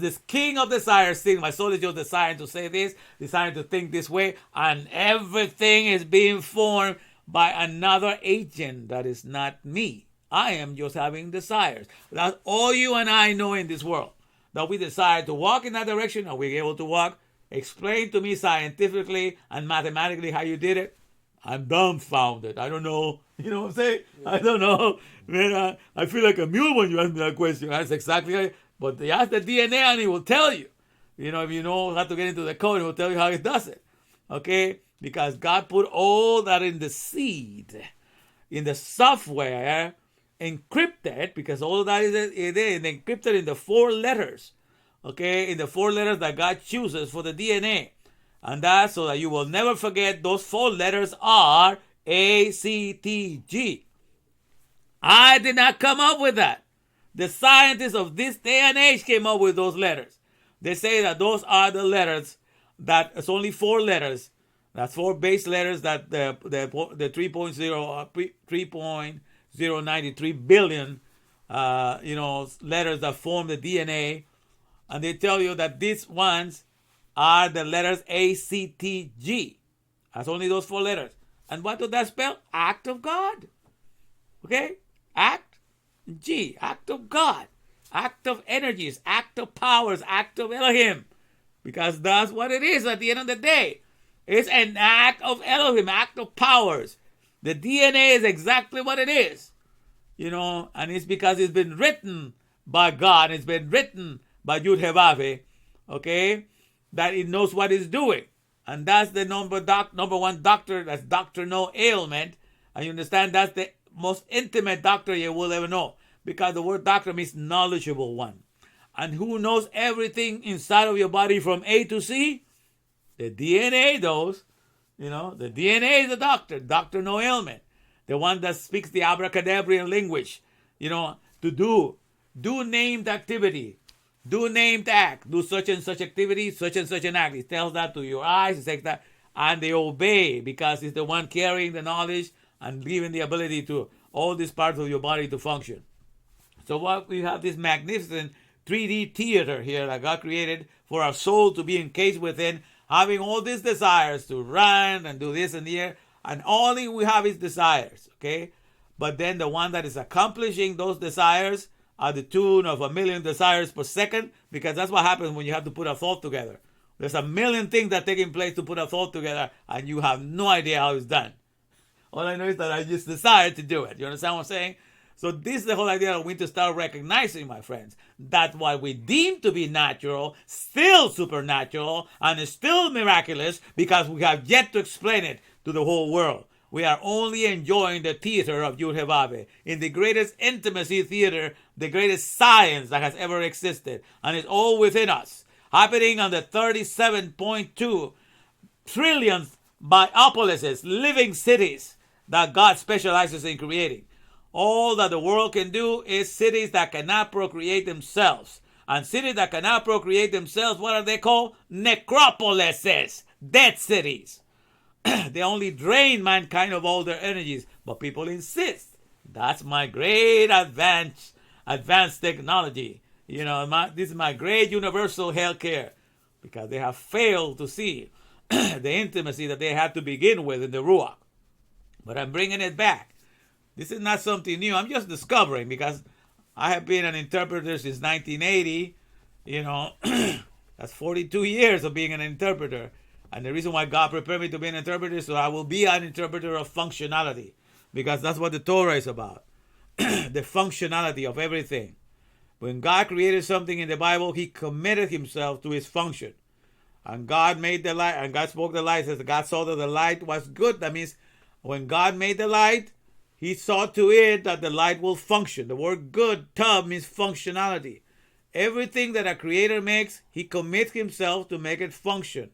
this king of desires thing. My soul is just desiring to say this, desiring to think this way, and everything is being formed by another agent that is not me. I am just having desires. That's all you and I know in this world. That we decide to walk in that direction, and we're able to walk. Explain to me scientifically and mathematically how you did it. I'm dumbfounded. I don't know. You know what I'm saying? Yeah. I don't know. Man, I feel like a mule when you ask me that question. That's exactly right. But they ask the DNA and it will tell you. You know, if you know how to get into the code, it will tell you how it does it. Okay? Because God put all that in the seed, in the software, encrypted, because all of that is encrypted in the 4 letters. Okay? In the 4 letters that God chooses for the DNA. And that's so that you will never forget those 4 letters are ACTG. I did not come up with that. The scientists of this day and age came up with those letters. They say that those are the letters, that it's only 4 letters. That's 4 base letters that the 3.093 billion letters that form the DNA. And they tell you that these ones are the letters ACTG. That's only those 4 letters. And what does that spell? Act of God. Okay? Act, G, act of God. Act of energies, act of powers, act of Elohim. Because that's what it is at the end of the day. It's an act of Elohim, act of powers. The DNA is exactly what it is. You know, and it's because it's been written by God, it's been written by Yud-Heh-Vav-Heh, okay, that it knows what it's doing. And that's the number 1 doctor, that's doctor no ailment. And you understand that's the most intimate doctor you will ever know. Because the word doctor means knowledgeable one. And who knows everything inside of your body from A to Z? The DNA knows. You know, the DNA is the doctor. Doctor no ailment. The one that speaks the abracadabrian language. You know, to do named activity. Do named act. Do such and such activity, such and such an act. It tells that to your eyes. It says that. And they obey because it's the one carrying the knowledge and giving the ability to all these parts of your body to function. So what we have this magnificent 3D theater here that God created for our soul to be encased within, having all these desires to run and do this and here, and all we have is desires, okay? But then the one that is accomplishing those desires are the tune of 1,000,000 desires per second, because that's what happens when you have to put a thought together. There's 1,000,000 things that are taking place to put a thought together, and you have no idea how it's done. All I know is that I just decided to do it. You understand what I'm saying? So this is the whole idea that we need to start recognizing, my friends, that what we deem to be natural, still supernatural, and is still miraculous because we have yet to explain it to the whole world. We are only enjoying the theater of Yud-Heh-Vav-Heh, in the greatest intimacy theater, the greatest science that has ever existed, and it's all within us, happening on the 37.2 trillion biopolises, living cities that God specializes in creating. All that the world can do is cities that cannot procreate themselves. And cities that cannot procreate themselves, what are they called? Necropolises, dead cities. They only drain mankind of all their energies. But people insist. That's my great advanced technology. You know, this is my great universal health care. Because they have failed to see the intimacy that they had to begin with in the Ruach. But I'm bringing it back. This is not something new. I'm just discovering, because I have been an interpreter since 1980. You know, that's 42 years of being an interpreter. And the reason why God prepared me to be an interpreter is so I will be an interpreter of functionality. Because that's what the Torah is about. The functionality of everything. When God created something in the Bible, he committed himself to his function. And God made the light, and God spoke the light. Says God saw that the light was good. That means when God made the light, he saw to it that the light will function. The word good, tub, means functionality. Everything that a creator makes, he commits himself to make it function.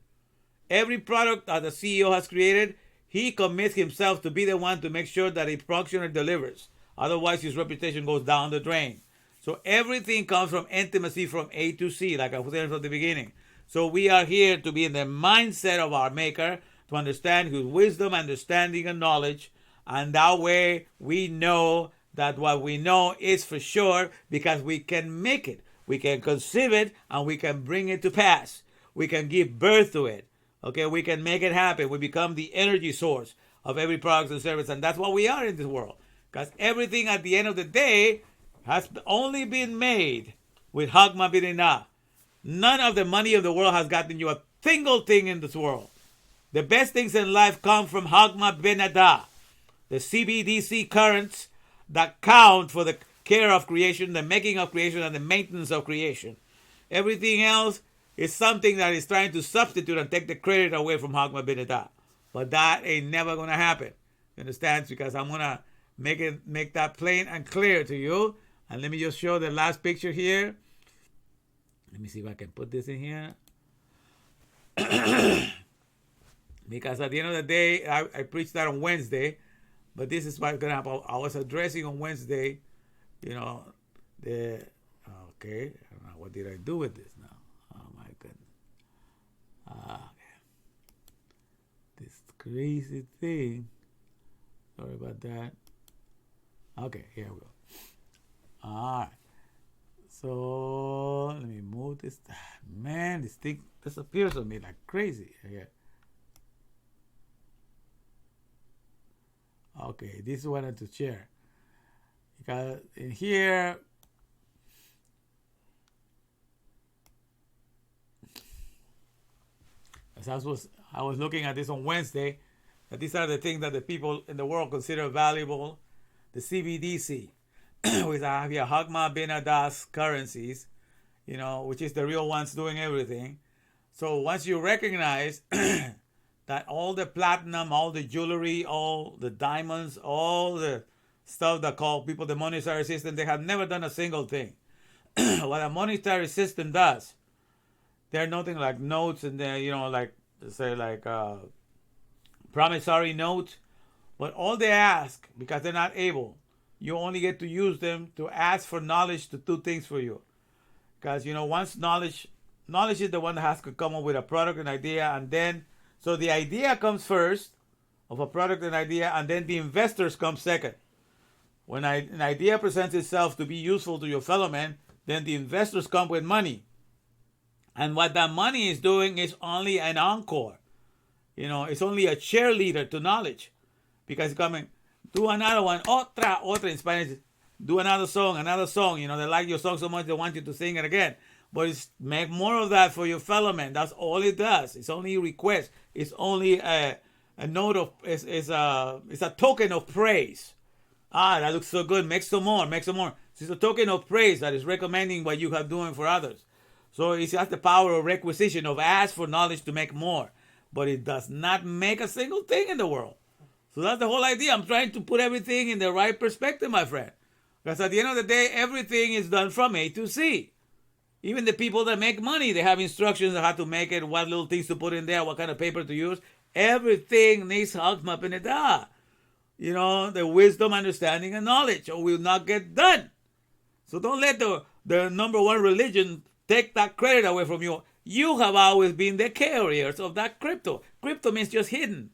Every product that the CEO has created, he commits himself to be the one to make sure that it functions and delivers. Otherwise, his reputation goes down the drain. So everything comes from intimacy from A to Z, like I was saying from the beginning. So we are here to be in the mindset of our Maker, to understand his wisdom, understanding, and knowledge. And that way we know that what we know is for sure, because we can make it. We can conceive it and we can bring it to pass. We can give birth to it. Okay, we can make it happen. We become the energy source of every product and service. And that's what we are in this world. Because everything at the end of the day has only been made with Hagma B'dinah. None of the money of the world has gotten you a single thing in this world. The best things in life come from Hagma Benada, the CBDC currents that count for the care of creation, the making of creation, and the maintenance of creation. Everything else is something that is trying to substitute and take the credit away from Hagma Benada. But that ain't never gonna happen. You understand? Because I'm gonna make that plain and clear to you. And let me just show the last picture here. Let me see if I can put this in here. Because at the end of the day, I preached that on Wednesday, but this is what's gonna happen. I was addressing on Wednesday, okay. I don't know, what did I do with this now? Oh my goodness. Okay. This crazy thing. Sorry about that. Okay, here we go. All right. So let me move this. Man, this thing disappears on me like crazy. Yeah. Okay, this is what I wanted to share. Because in here, as I was looking at this on Wednesday, that these are the things that the people in the world consider valuable. The CBDC, which I have here, Hagma Daas currencies, which is the real ones doing everything. So once you recognize that all the platinum, all the jewelry, all the diamonds, all the stuff that call people the monetary system, they have never done a single thing. What a monetary system does, they're nothing like notes and they're, promissory notes. But all they ask, because they're not able, you only get to use them to ask for knowledge to do things for you. Because, once knowledge is the one that has to come up with a product and idea, and then, so the idea comes first of a product and idea, and then the investors come second. When an idea presents itself to be useful to your fellow man, then the investors come with money. And what that money is doing is only an encore. It's only a cheerleader to knowledge. Because it's coming, do another one, otra in Spanish, do another song. They like your song so much they want you to sing it again. But it's make more of that for your fellow man. That's all it does. It's only a request. It's only a note of, it's a token of praise. That looks so good. Make some more. So it's a token of praise that is recommending what you have doing for others. So it has the power of requisition, of ask for knowledge to make more. But it does not make a single thing in the world. So that's the whole idea. I'm trying to put everything in the right perspective, my friend. Because at the end of the day, everything is done from A to Z. Even the people that make money, they have instructions on how to make it, what little things to put in there, what kind of paper to use. Everything needs Hagma Benada. The wisdom, understanding, and knowledge, or will not get done. So don't let the number one religion take that credit away from you. You have always been the carriers of that crypto. Crypto means just hidden.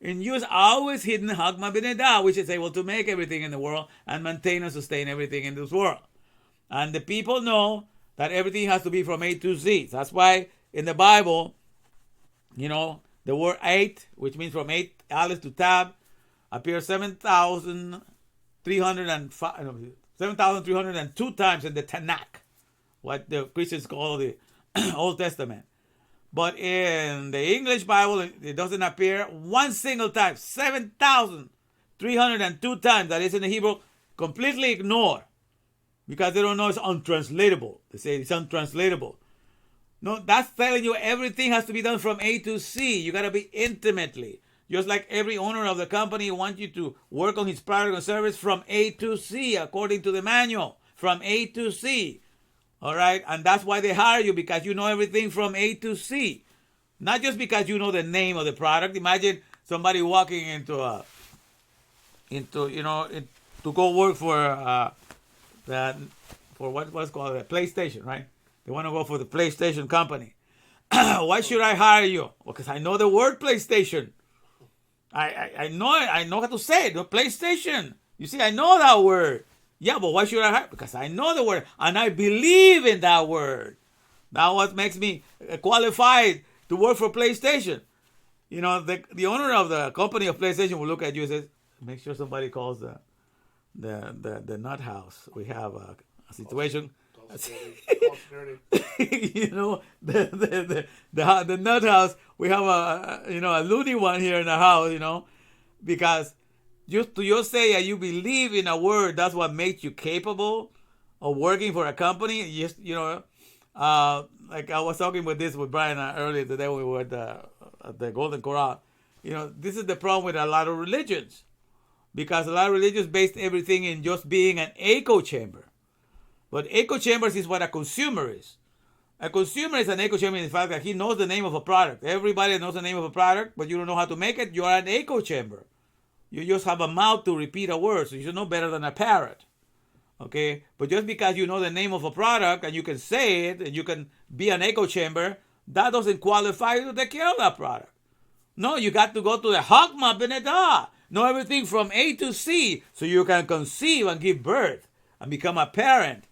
And you've always hidden Hagma Benada, which is able to make everything in the world and maintain and sustain everything in this world. And the people know that everything has to be from A to Z. That's why in the Bible, the word 8, which means from 8 Aleph to Tab, appears 7,302 times in the Tanakh, what the Christians call the Old Testament. But in the English Bible, it doesn't appear one single time. 7,302 times that is in the Hebrew, completely ignored. Because they don't know it's untranslatable. They say it's untranslatable. No, that's telling you everything has to be done from A to Z. You got to be intimately. Just like every owner of the company wants you to work on his product or service from A to Z, according to the manual. From A to Z. All right, and that's why they hire you, because you know everything from A to Z. Not just because you know the name of the product. Imagine somebody walking to go work for what's called a PlayStation, right? They want to go for the PlayStation company. Why should I hire you? Well, because I know the word PlayStation. I know it. I know how to say it. The PlayStation. You see, I know that word. Yeah, but why should I hire? Because I know the word and I believe in that word. That's what makes me qualified to work for PlayStation. The owner of the company of PlayStation will look at you and say, make sure somebody calls the nut house. We have a situation. The nut house we have a loony one here in the house, because just to just say that you believe in a word, that's what makes you capable of working for a company. Like I was talking with Brian earlier today when we were at the Golden Corral. This is the problem with a lot of religions, because a lot of religions based everything in just being an echo chamber. But echo chambers is what a consumer is. A consumer is an echo chamber in the fact that he knows the name of a product. Everybody knows the name of a product, but you don't know how to make it. You are an echo chamber. You just have a mouth to repeat a word, so you should know better than a parrot. Okay? But just because you know the name of a product and you can say it and you can be an echo chamber, that doesn't qualify you to take care of that product. No, you got to go to the Hakma Benedah. Know everything from A to C so you can conceive and give birth and become a parent.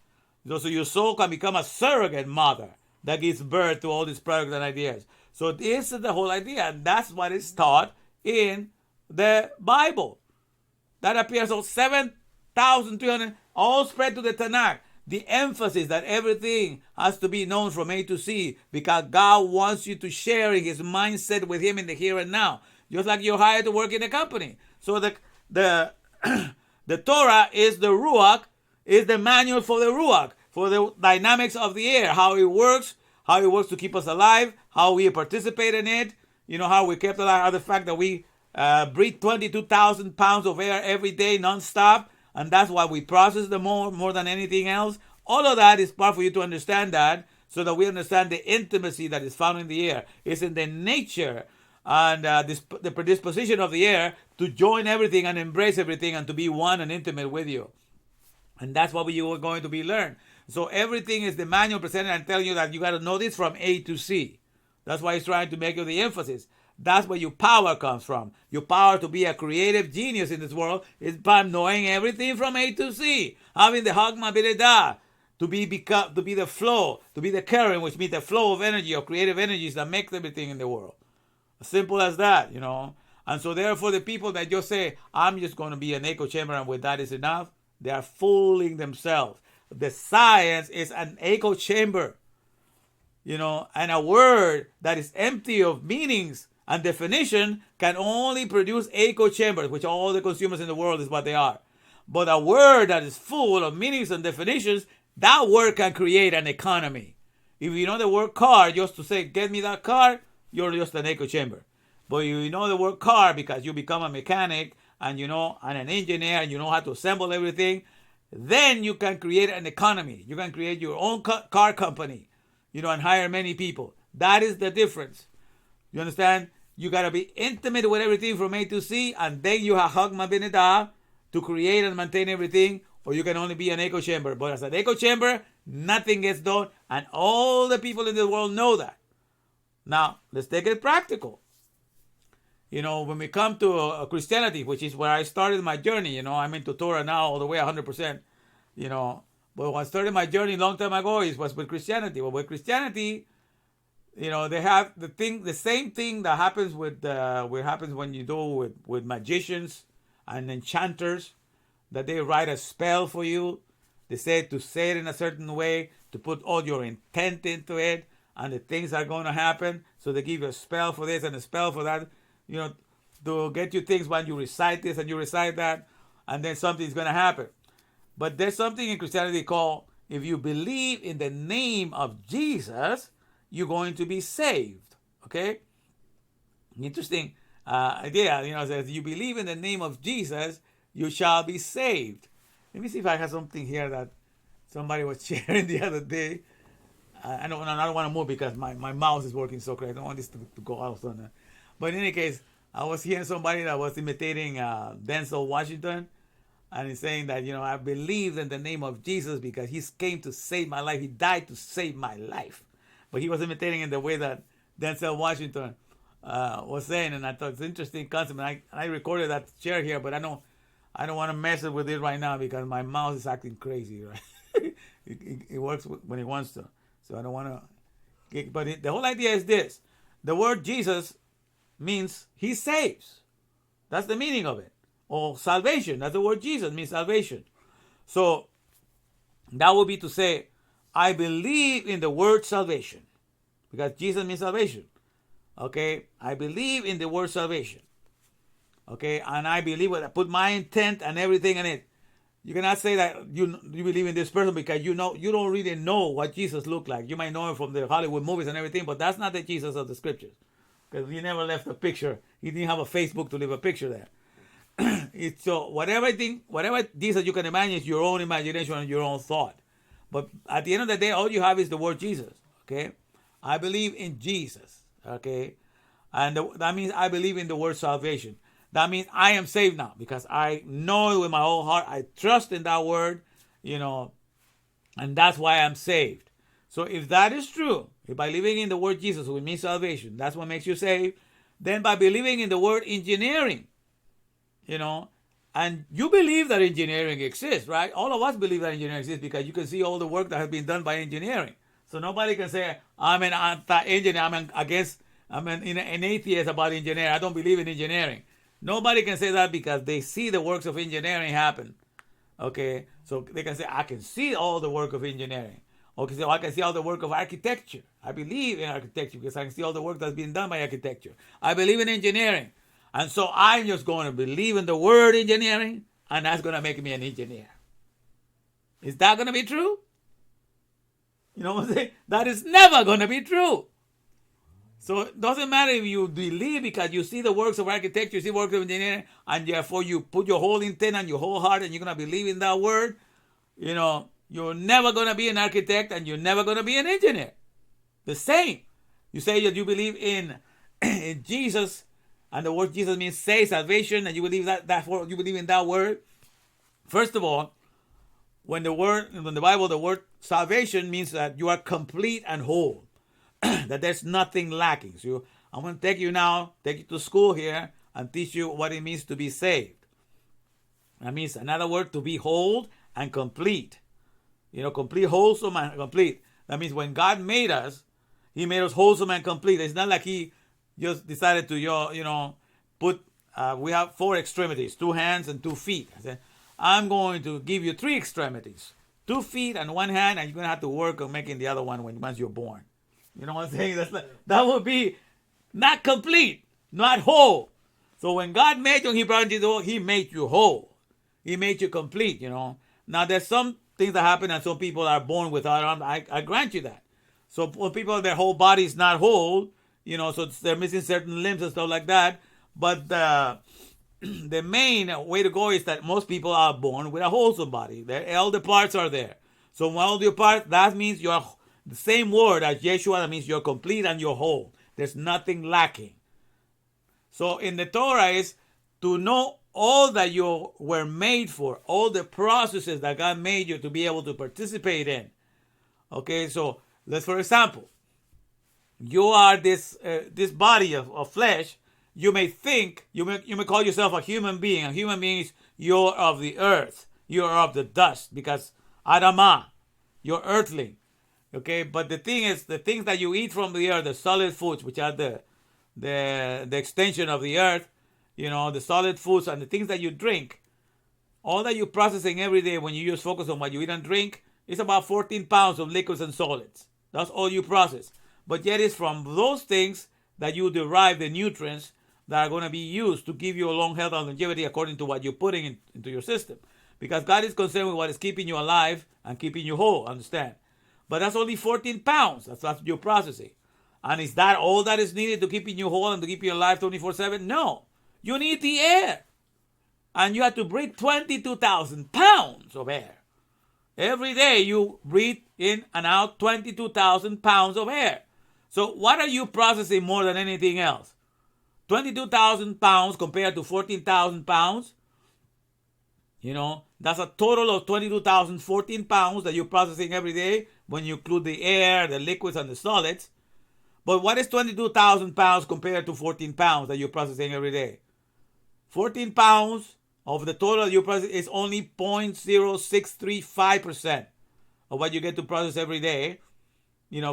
So your soul can become a surrogate mother that gives birth to all these products and ideas. So this is the whole idea, and that's what is taught in the Bible. That appears on 7,300, all spread to the Tanakh. The emphasis that everything has to be known from A to C because God wants you to share in His mindset with Him in the here and now. Just like you're hired to work in a company. So the the Torah is the Ruach, is the manual for the Ruach, for the dynamics of the air, how it works to keep us alive, how we participate in it, how we kept alive, how the fact that we breathe 22,000 pounds of air every day nonstop, and that's why we process them more than anything else. All of that is part for you to understand that, so that we understand the intimacy that is found in the air. It's in the nature and the predisposition of the air to join everything and embrace everything and to be one and intimate with you. And that's what you are going to be learned. So everything is the manual presented and telling you that you got to know this from A to C. That's why he's trying to make you the emphasis. That's where your power comes from. Your power to be a creative genius in this world is by knowing everything from A to C. Having the Hagma Beredah, to be the flow, to be the current, which means the flow of energy or creative energies that makes everything in the world. As simple as that, And so therefore the people that just say, I'm just going to be an echo chamber and with that is enough, they are fooling themselves. The science is an echo chamber, and a word that is empty of meanings and definition can only produce echo chambers, which all the consumers in the world is what they are. But a word that is full of meanings and definitions, that word can create an economy. If you know the word car, just to say, get me that car, you're just an echo chamber. But you know the word car because you become a mechanic and and an engineer and you know how to assemble everything, then you can create an economy. You can create your own car company, and hire many people. That is the difference. You understand? You got to be intimate with everything from A to C, and then you have Hagma Benedah to create and maintain everything, or you can only be an echo chamber. But as an echo chamber, nothing gets done, and all the people in the world know that. Now, let's take it practical. When we come to Christianity, which is where I started my journey, I'm into Torah now all the way 100%, But when I started my journey a long time ago, it was with Christianity. Well, with Christianity, they have the same thing that happens what happens when you do with magicians and enchanters, that they write a spell for you. They say to say it in a certain way, to put all your intent into it, and the things are going to happen. So they give you a spell for this and a spell for that, to get you things when you recite this and you recite that, and then something's going to happen. But there's something in Christianity called, if you believe in the name of Jesus, you're going to be saved. Okay? Interesting idea. Says you believe in the name of Jesus, you shall be saved. Let me see if I have something here that somebody was sharing the other day. I don't want to move because my mouse is working so crazy. I don't want this to go out on that. But in any case, I was hearing somebody that was imitating Denzel Washington, and he's saying that, I believe in the name of Jesus because he came to save my life. He died to save my life. But he was imitating in the way that Denzel Washington was saying, and I thought it's an interesting concept. And I recorded that share here, but I don't want to mess with it right now because my mouse is acting crazy. Right? it works when it wants to, so I don't want to. But the whole idea is this: the word Jesus means He saves. That's the meaning of it. Or salvation. That's the word Jesus means salvation. So that would be to say, I believe in the word salvation, because Jesus means salvation. Okay, I believe in the word salvation. Okay, and I believe it. I put my intent and everything in it. You cannot say that you believe in this person because you don't really know what Jesus looked like. You might know him from the Hollywood movies and everything, but that's not the Jesus of the scriptures, because he never left a picture. He didn't have a Facebook to leave a picture there. So whatever Jesus you can imagine is your own imagination and your own thought. But at the end of the day, all you have is the word Jesus. Okay, I believe in Jesus. Okay, and that means I believe in the word salvation. That means I am saved now because I know it with my whole heart. I trust in that word, and that's why I'm saved. So if that is true, if by believing in the word Jesus, which means salvation, that's what makes you saved, then by believing in the word engineering, and you believe that engineering exists, right? All of us believe that engineering exists because you can see all the work that has been done by engineering. So nobody can say, I'm an anti-engineer, I'm an atheist about engineering. I don't believe in engineering. Nobody can say that because they see the works of engineering happen. Okay, so they can say, I can see all the work of engineering. Okay, so I can see all the work of architecture. I believe in architecture because I can see all the work that's been done by architecture. I believe in engineering. And so I'm just going to believe in the word engineering, and that's going to make me an engineer. Is that going to be true? You know what I'm saying? That is never going to be true. So it doesn't matter if you believe because you see the works of architecture, you see works of engineering, and therefore you put your whole intent and your whole heart and you're going to believe in that word. You're never going to be an architect and you're never going to be an engineer. The same. You say that you believe in Jesus, and the word Jesus means save, salvation, and you believe you believe in that word. First of all, when the Bible, the word salvation means that you are complete and whole. That there's nothing lacking. So I'm going to take you to school here and teach you what it means to be saved. That means, another word, to be whole and complete. Complete, wholesome, and complete. That means when God made us, he made us wholesome and complete. It's not like he just decided to, we have 4 extremities, 2 hands and 2 feet. I said, I'm going to give you 3 extremities, 2 feet and 1 hand, and you're going to have to work on making the other one once you're born. You know what I'm saying? That would be not complete, not whole. So when God made you, he brought you to the world, he made you whole. He made you complete, Now there's some things that happen and some people are born without arms. I grant you that. So when people, their whole body is not whole, so they're missing certain limbs and stuff like that. But the main way to go is that most people are born with a wholesome body. All the parts are there. So when all the parts, that means you're the same word as Yeshua, that means you're complete and you're whole. There's nothing lacking. So in the Torah is to know all that you were made for, all the processes that God made you to be able to participate in. Okay, so for example, you are this body of flesh. You may think, you may call yourself a human being. A human being is you're of the earth. You're of the dust because Adamah, you're earthling. Okay, but the thing is, the things that you eat from the earth, the solid foods, which are the extension of the earth, the solid foods and the things that you drink, all that you're processing every day when you just focus on what you eat and drink, is about 14 pounds of liquids and solids. That's all you process. But yet it's from those things that you derive the nutrients that are going to be used to give you a long health and longevity according to what you're putting into your system. Because God is concerned with what is keeping you alive and keeping you whole, understand? But that's only 14 pounds. That's what you're processing. And is that all that is needed to keep you whole and to keep you alive 24/7? No. You need the air. And you have to breathe 22,000 pounds of air. Every day you breathe in and out 22,000 pounds of air. So what are you processing more than anything else? 22,000 pounds compared to 14,000 pounds? That's a total of 22,014 pounds that you're processing every day when you include the air, the liquids, and the solids. But what is 22,000 pounds compared to 14 pounds that you're processing every day? 14 pounds of the total you process is only 0.0635% of what you get to process every day,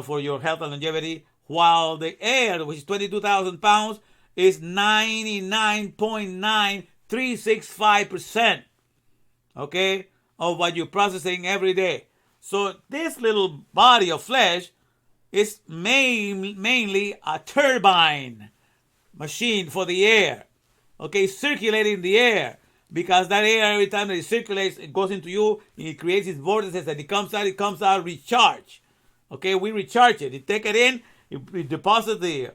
for your health and longevity, while the air, which is 22,000 pounds, is 99.9365%. Okay, of what you're processing every day. So this little body of flesh is mainly a turbine machine for the air. Okay, circulating the air. Because that air, every time that it circulates, it goes into you, it creates its vortices, and it comes out recharged. Okay, we recharge it. You take it in, we deposit the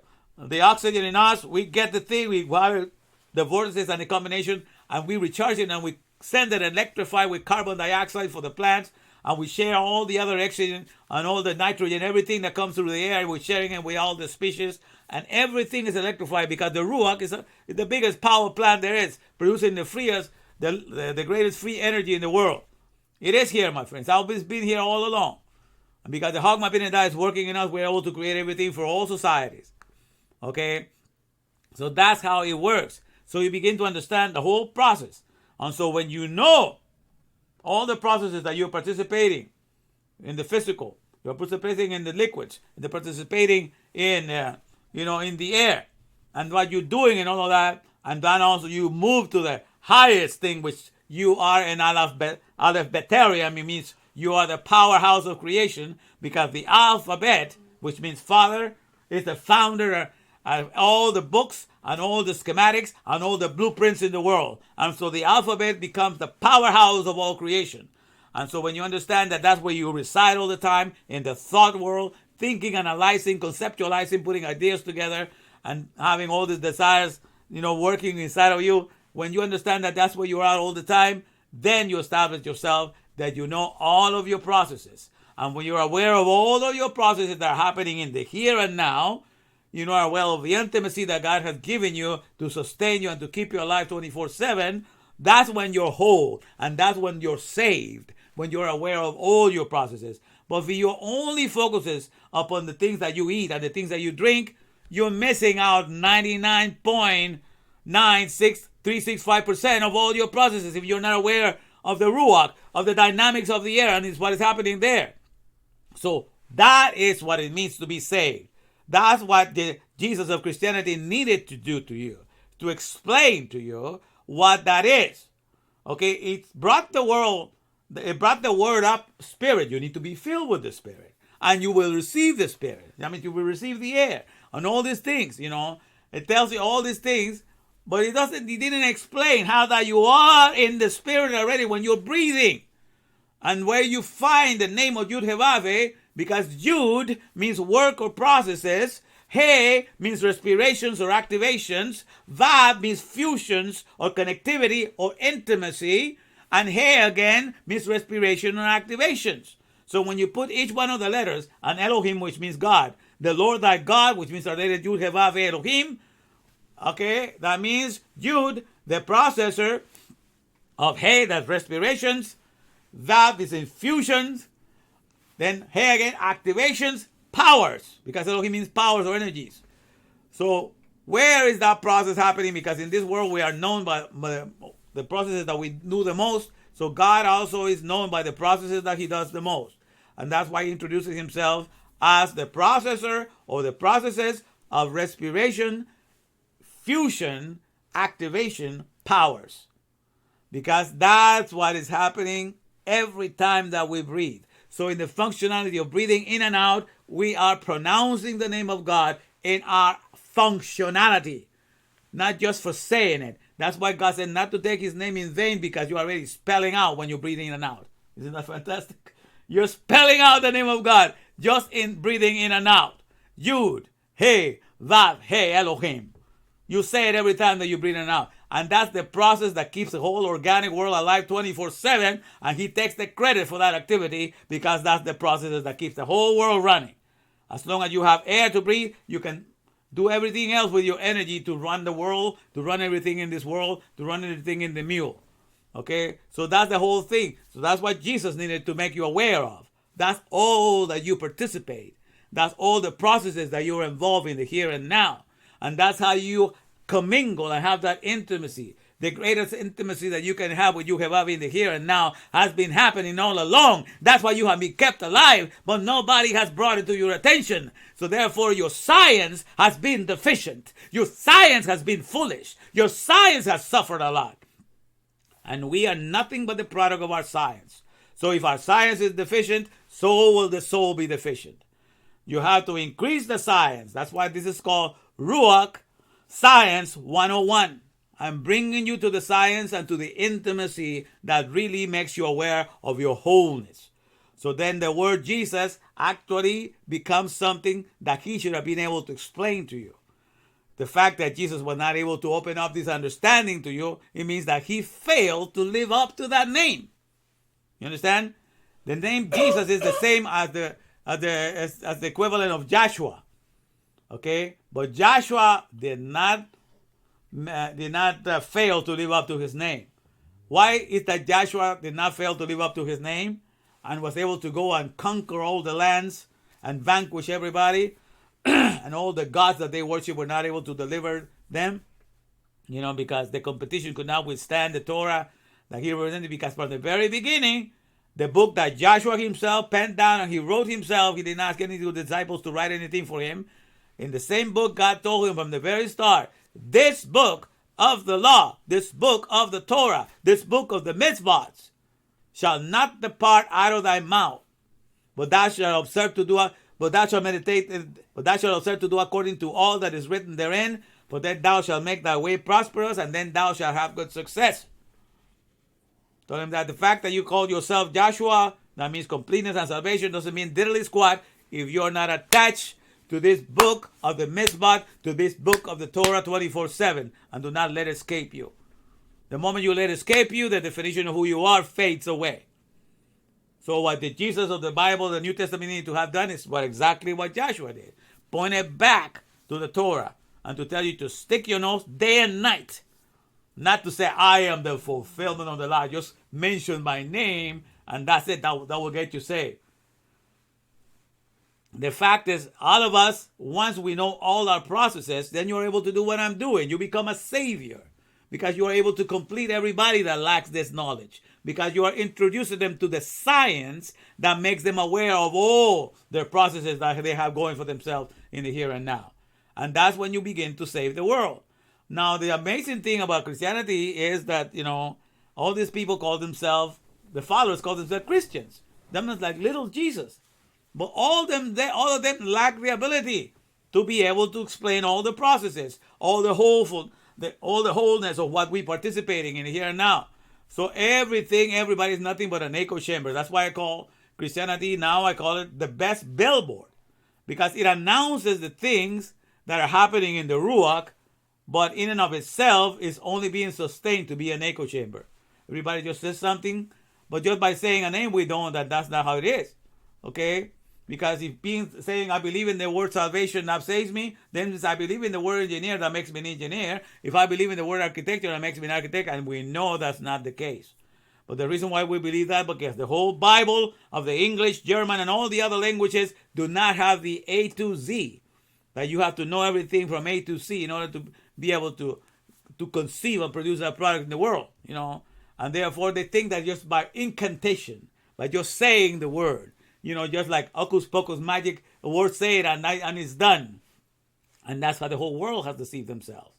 oxygen in us, we get the thing, we wire the vortices and the combination, and we recharge it, and we send it electrified with carbon dioxide for the plants, and we share all the other oxygen and all the nitrogen, everything that comes through the air, we're sharing it with all the species, and everything is electrified because the Ruach is the biggest power plant there is, producing the freest, the greatest free energy in the world. It is here, my friends. I've been here all along. And because the Hog Mapping and Daas is working in us, we're able to create everything for all societies. Okay? So that's how it works. So you begin to understand the whole process. And so when you know all the processes that you're participating in the physical, you're participating in the liquids, you're participating in, in the air, and what you're doing and all of that, and then also you move to the highest thing, which you are in Aleph Beterium. It means you are the powerhouse of creation, because the alphabet, which means Father, is the founder of all the books and all the schematics and all the blueprints in the world. And so the alphabet becomes the powerhouse of all creation. And so when you understand that that's where you reside all the time, in the thought world, thinking, analyzing, conceptualizing, putting ideas together, and having all these desires, working inside of you, when you understand that that's where you are all the time, then you establish yourself that you know all of your processes. And when you're aware of all of your processes that are happening in the here and now, you are aware of the intimacy that God has given you to sustain you and to keep you alive 24/7, that's when you're whole, and that's when you're saved, when you're aware of all your processes. But if your only focuses upon the things that you eat and the things that you drink, you're missing out 99.96365% of all your processes if you're not aware of the Ruach, of the dynamics of the air, and it's what is happening there. So that is what it means to be saved. That's what the Jesus of Christianity needed to do to you, to explain to you what that is. Okay, it brought the word up spirit. You need to be filled with the Spirit, and you will receive the Spirit. I mean, you will receive the air and all these things. It tells you all these things, but it didn't explain how that you are in the Spirit already when you're breathing, and where you find the name of Yud-Heh-Vav-Heh, because Yud means work or processes, He means respirations or activations, Vav means fusions or connectivity or intimacy, and He again means respiration or activations. So when you put each one of the letters, and Elohim, which means God, the Lord thy God, which means related Yud-Heh-Vav-Heh Elohim, okay, that means Yud, the processor of He, that's respirations, Vav is infusions, then He again, activations, powers, because Elohim means powers or energies. So where is that process happening? Because in this world we are known by the processes that we do the most. So God also is known by the processes that He does the most. And that's why He introduces Himself as the processor or the processes of respiration, fusion, activation, powers. Because that's what is happening every time that we breathe. So in the functionality of breathing in and out, we are pronouncing the name of God in our functionality, not just for saying it. That's why God said not to take His name in vain, because you're already spelling out when you're breathing in and out. Isn't that fantastic? You're spelling out the name of God just in breathing in and out. Yud, He, Vav, He, Elohim. You say it every time that you breathe in and out. And that's the process that keeps the whole organic world alive 24/7. And He takes the credit for that activity, because that's the process that keeps the whole world running. As long as you have air to breathe, you can do everything else with your energy to run the world, to run everything in this world, to run everything in the mule. Okay? So that's the whole thing. So that's what Jesus needed to make you aware of. That's all that you participate. That's all the processes that you're involved in the here and now. And that's how you commingle and have that intimacy. The greatest intimacy that you can have with Yud-Heh-Vav-Heh in the here and now has been happening all along. That's why you have been kept alive, but nobody has brought it to your attention. So therefore your science has been deficient. Your science has been foolish. Your science has suffered a lot. And we are nothing but the product of our science. So if our science is deficient, so will the soul be deficient. You have to increase the science. That's why this is called Ruach Science 101. I'm bringing you to the science and to the intimacy that really makes you aware of your wholeness. So then the word Jesus actually becomes something that he should have been able to explain to you. The fact that Jesus was not able to open up this understanding to you, it means that he failed to live up to that name. You understand? The name Jesus is the same as the equivalent of Joshua. Okay? But Joshua did not fail to live up to his name. Why is that Joshua did not fail to live up to his name and was able to go and conquer all the lands and vanquish everybody and all the gods that they worship were not able to deliver them? You know, because the competition could not withstand the Torah that he represented, because from the very beginning, the book that Joshua himself penned down and he wrote himself, he did not ask any of the disciples to write anything for him. In the same book, God told him from the very start, this book of the law, this book of the Torah, this book of the mitzvahs shall not depart out of thy mouth, but thou shalt observe to do, but thou shalt meditate, but thou shalt observe to do according to all that is written therein, for then thou shalt make thy way prosperous, and then thou shalt have good success. Told him that the fact that you call yourself Joshua, that means completeness and salvation, doesn't mean diddly squat if you're not attached to this book of the mitzvah, to this book of the Torah 24/7, and do not let it escape you. The moment you let it escape you, the definition of who you are fades away. So what the Jesus of the Bible, the New Testament, need to have done is exactly what Joshua did. Point it back to the Torah and to tell you to stick your nose day and night. Not to say, I am the fulfillment of the law. Just mention my name, and that's it. That will get you saved. The fact is, all of us, once we know all our processes, then you're able to do what I'm doing. You become a savior because you are able to complete everybody that lacks this knowledge, because you are introducing them to the science that makes them aware of all their processes that they have going for themselves in the here and now. And that's when you begin to save the world. Now, the amazing thing about Christianity is that, you know, all these people call themselves, the followers call themselves Christians. Them is like little Jesus. But all of them lack the ability to be able to explain all the processes, all the wholeness of what we're participating in here and now. So everybody is nothing but an echo chamber. That's why I call Christianity now, I call it the best billboard, because it announces the things that are happening in the Ruach, but in and of itself is only being sustained to be an echo chamber. Everybody just says something, but just by saying a name, we don't that's not how it is. Okay? Because if saying I believe in the word salvation that saves me, then I believe in the word engineer that makes me an engineer. If I believe in the word architecture that makes me an architect, and we know that's not the case. But the reason why we believe that, because the whole Bible of the English, German, and all the other languages do not have the A to Z. That you have to know everything from A to C in order to be able to conceive and produce that product in the world, you know. And therefore they think that just by incantation, by just saying the word, you know, just like hocus pocus magic, a word say it and it's done. And that's how the whole world has deceived themselves.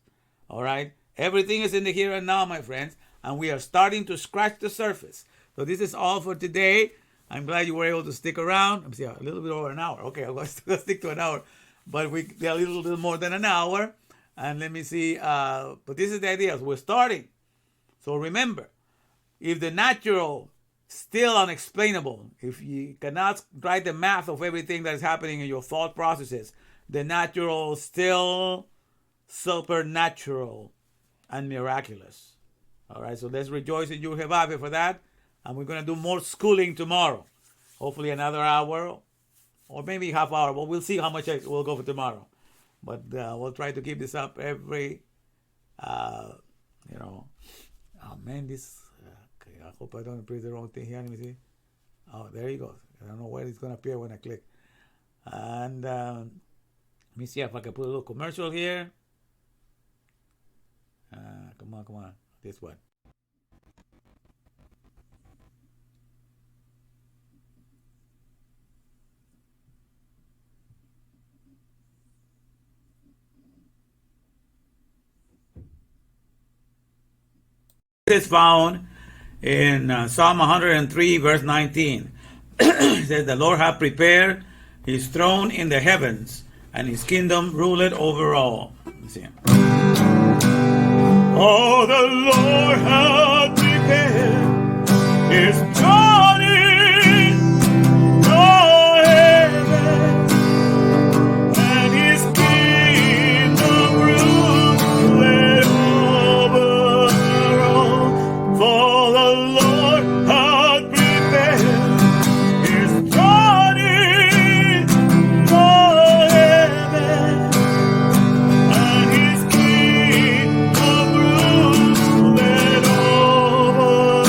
All right? Everything is in the here and now, my friends, and we are starting to scratch the surface. So this is all for today. I'm glad you were able to stick around. I'm a little bit over an hour. Okay, I'm going to stick to an hour. But we did a little bit more than an hour. And let me see. But this is the idea. We're starting. So remember, if the natural still unexplainable, if you cannot write the math of everything that is happening in your thought processes, the natural still supernatural and miraculous. All right, so let's rejoice in Yehovah for that. And we're going to do more schooling tomorrow. Hopefully another hour or maybe half hour. But we'll see how much we'll go for tomorrow. But we'll try to keep this up every, oh man, this, okay, I hope I don't press the wrong thing here. Let me see. Oh, there you go. I don't know where it's going to appear when I click. And let me see if I can put a little commercial here. Come on. This one. It is found in Psalm 103, verse 19. It says, the Lord hath prepared his throne in the heavens, and his kingdom ruleth over all. Let's see. Oh, the Lord hath prepared his throne in the heavens, and his kingdom ruleth over all. For the Lord hath prepared his throne in the heavens, and his kingdom ruleth over all.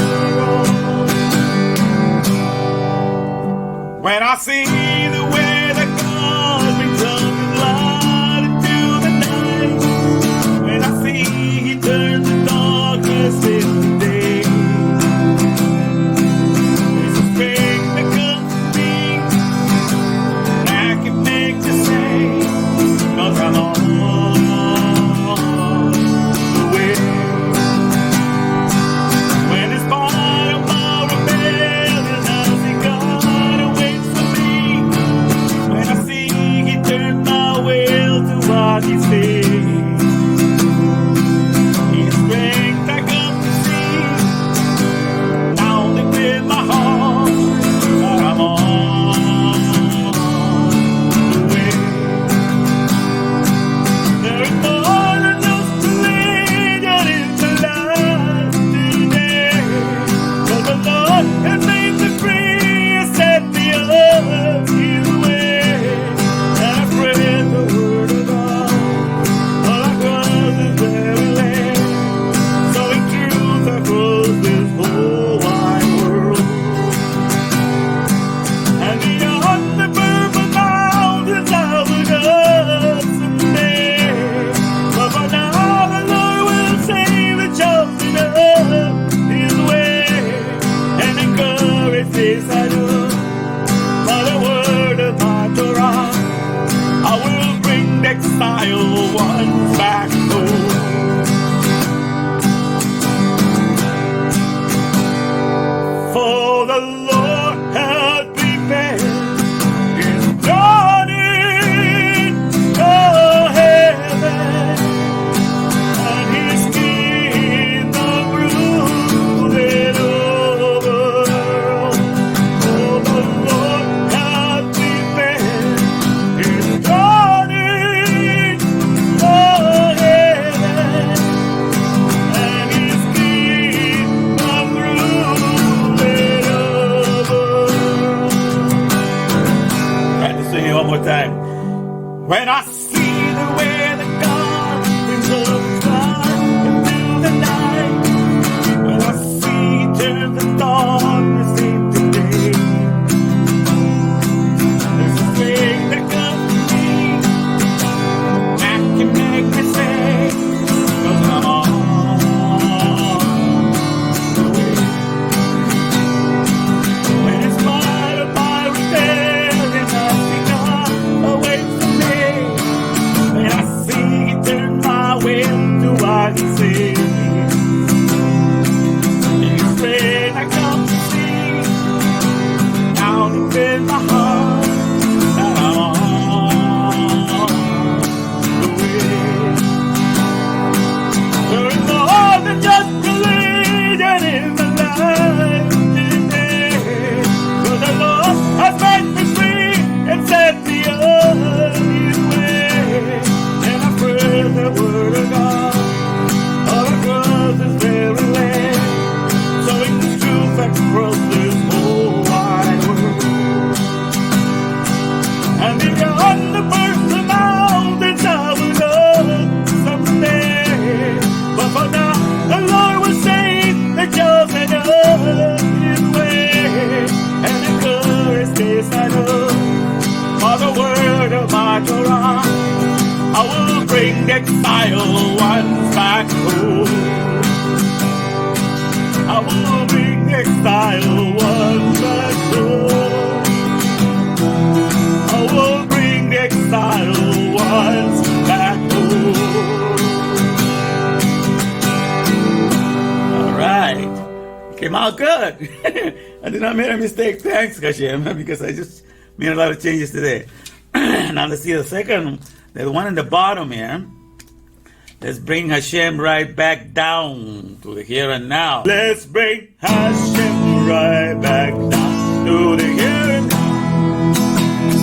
When I see the way that God brings up his light into the night, when I see he turns the darkness into day, there's a strength that comes to me, and I can make the same, 'cause I'm on the way. When in spite of my rebellion, I see God waits for me. When I see he turned my will to what he says, his strength I come to see, now live in my heart, that I'm on the way. There is more than just religion in my life today, 'cause the Lord has made me free and set me up His way. And I spread the word of God all across this very land, sowing truth across this whole wide world. And beyond the purple mountains I will go someday, but for now the Lord will save the chosen of His way, and encourage this I do by the word of my Torah. I will bring the exile ones back home. For the Lord hath prepared his throne in the heavens, and his kingdom ruleth over all. For the Lord hath prepared his throne in the heavens, and his kingdom ruleth over all. Try to sing it one more time. When I see the way that God brings up his light into the night, when I see he turns the darkness into day, there's a thing that comes to me, that can make me say, 'cause I'm on the way. When in spite of my rebellion, I see God awaits for me. When I see he turn my will to what he says, his strength I come to see, now deep in my heart, that I'm on the way. There is more than just religion in my life today, 'cause the Lord has made me free and set me on His way. And I pray the word of God all across this very land, sowing the truth across this whole wide world. And beyond the personal mountains I will go someday, but for now the Lord will save the chosen of His way, and encourage this I know by the word of my Torah. I will bring the exile ones back home. I will bring the exile ones back home. I will bring the exile ones back home. All right. Came out good. I did not make a mistake. Thanks, Hashem, because I just Made a lot of changes today. Now let's see the second, the one in the bottom here. Let's bring Hashem right back down to the here and now. Let's bring Hashem right back down to the here and now.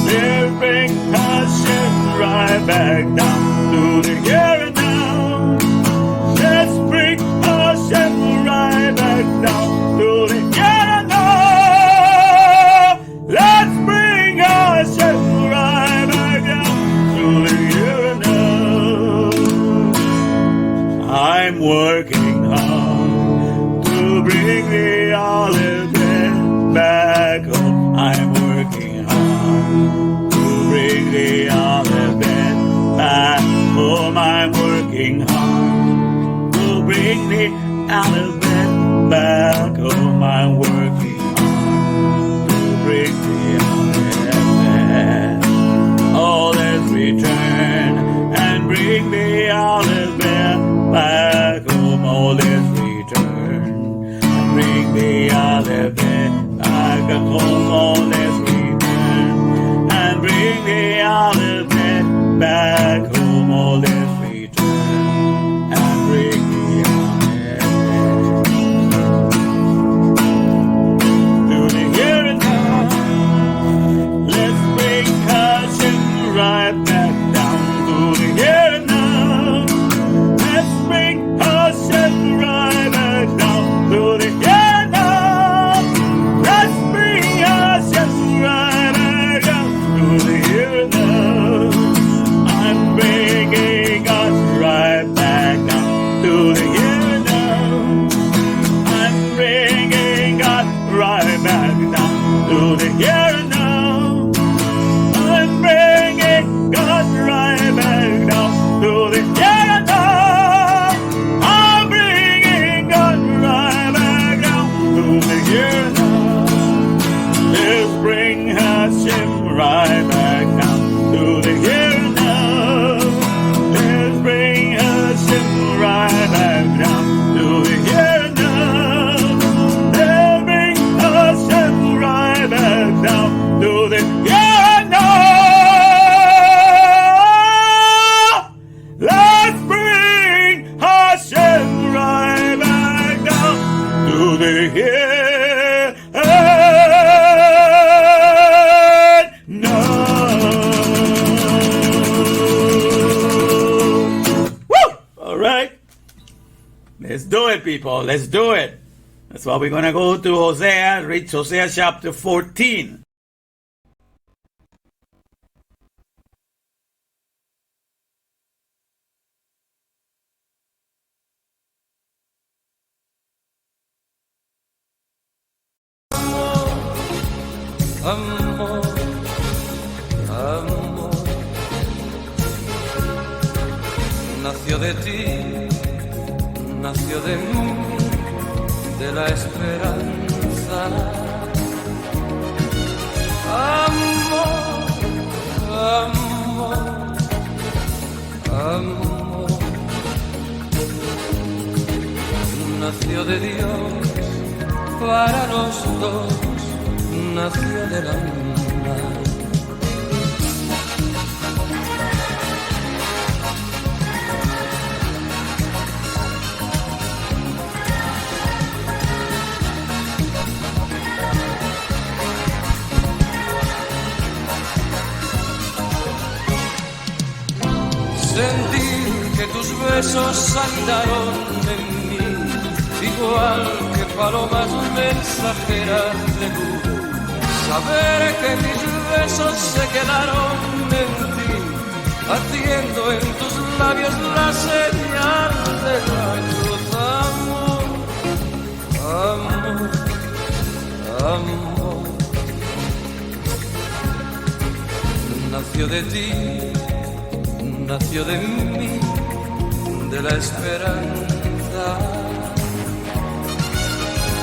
Let's bring Hashem right back down to the here and now. Let's bring Hashem right back down to the here and now. Let's bring Hashem right back down to the here and now. I'm working hard to bring the olive bread back home. I'm working hard to bring the olive bread back home. I'm working hard to bring the olive bread back home. I'm working hard to bring the olive bread. Oh, let's return and bring the olive bread back home. Oh, let's return and bring the olive bread back home. Oh, let's return and bring the olive bread back home. Oh, let's return and bring the olive bread to the here and now. Let's bring Hashem right back down to the here and now. Let's bring Hashem right back down to the here and now. Let's bring Hashem right back down to the here and now. I'm bringing God right back down to the here and now. I'm bringing God right back down to the here and now. I'm bringing God right back down to the here and now. I'm bringing God right back down to the here and now. Let's bring Hashem right back down to the here and now. Let's bring Hashem right back down to the here and now. Let's bring Hashem right back down to the here and now. Let's bring Hashem right back down to the here and now. Woo! All right. Let's do it, people. Let's do it. That's why we're going to go to Hosea, read Hosea chapter 14. Amor, amor, nació de ti, nació de mí, de la esperanza. Amor, amor, amor, nació de Dios para los dos. Nació del alma. Sentí que tus besos saltaron en mí, igual que palomas mensajeras de luz. Saber que mis besos se quedaron en ti, haciendo en tus labios la señal de la cruz. Amor, amor, amor, nació de ti, nació de mí, de la esperanza.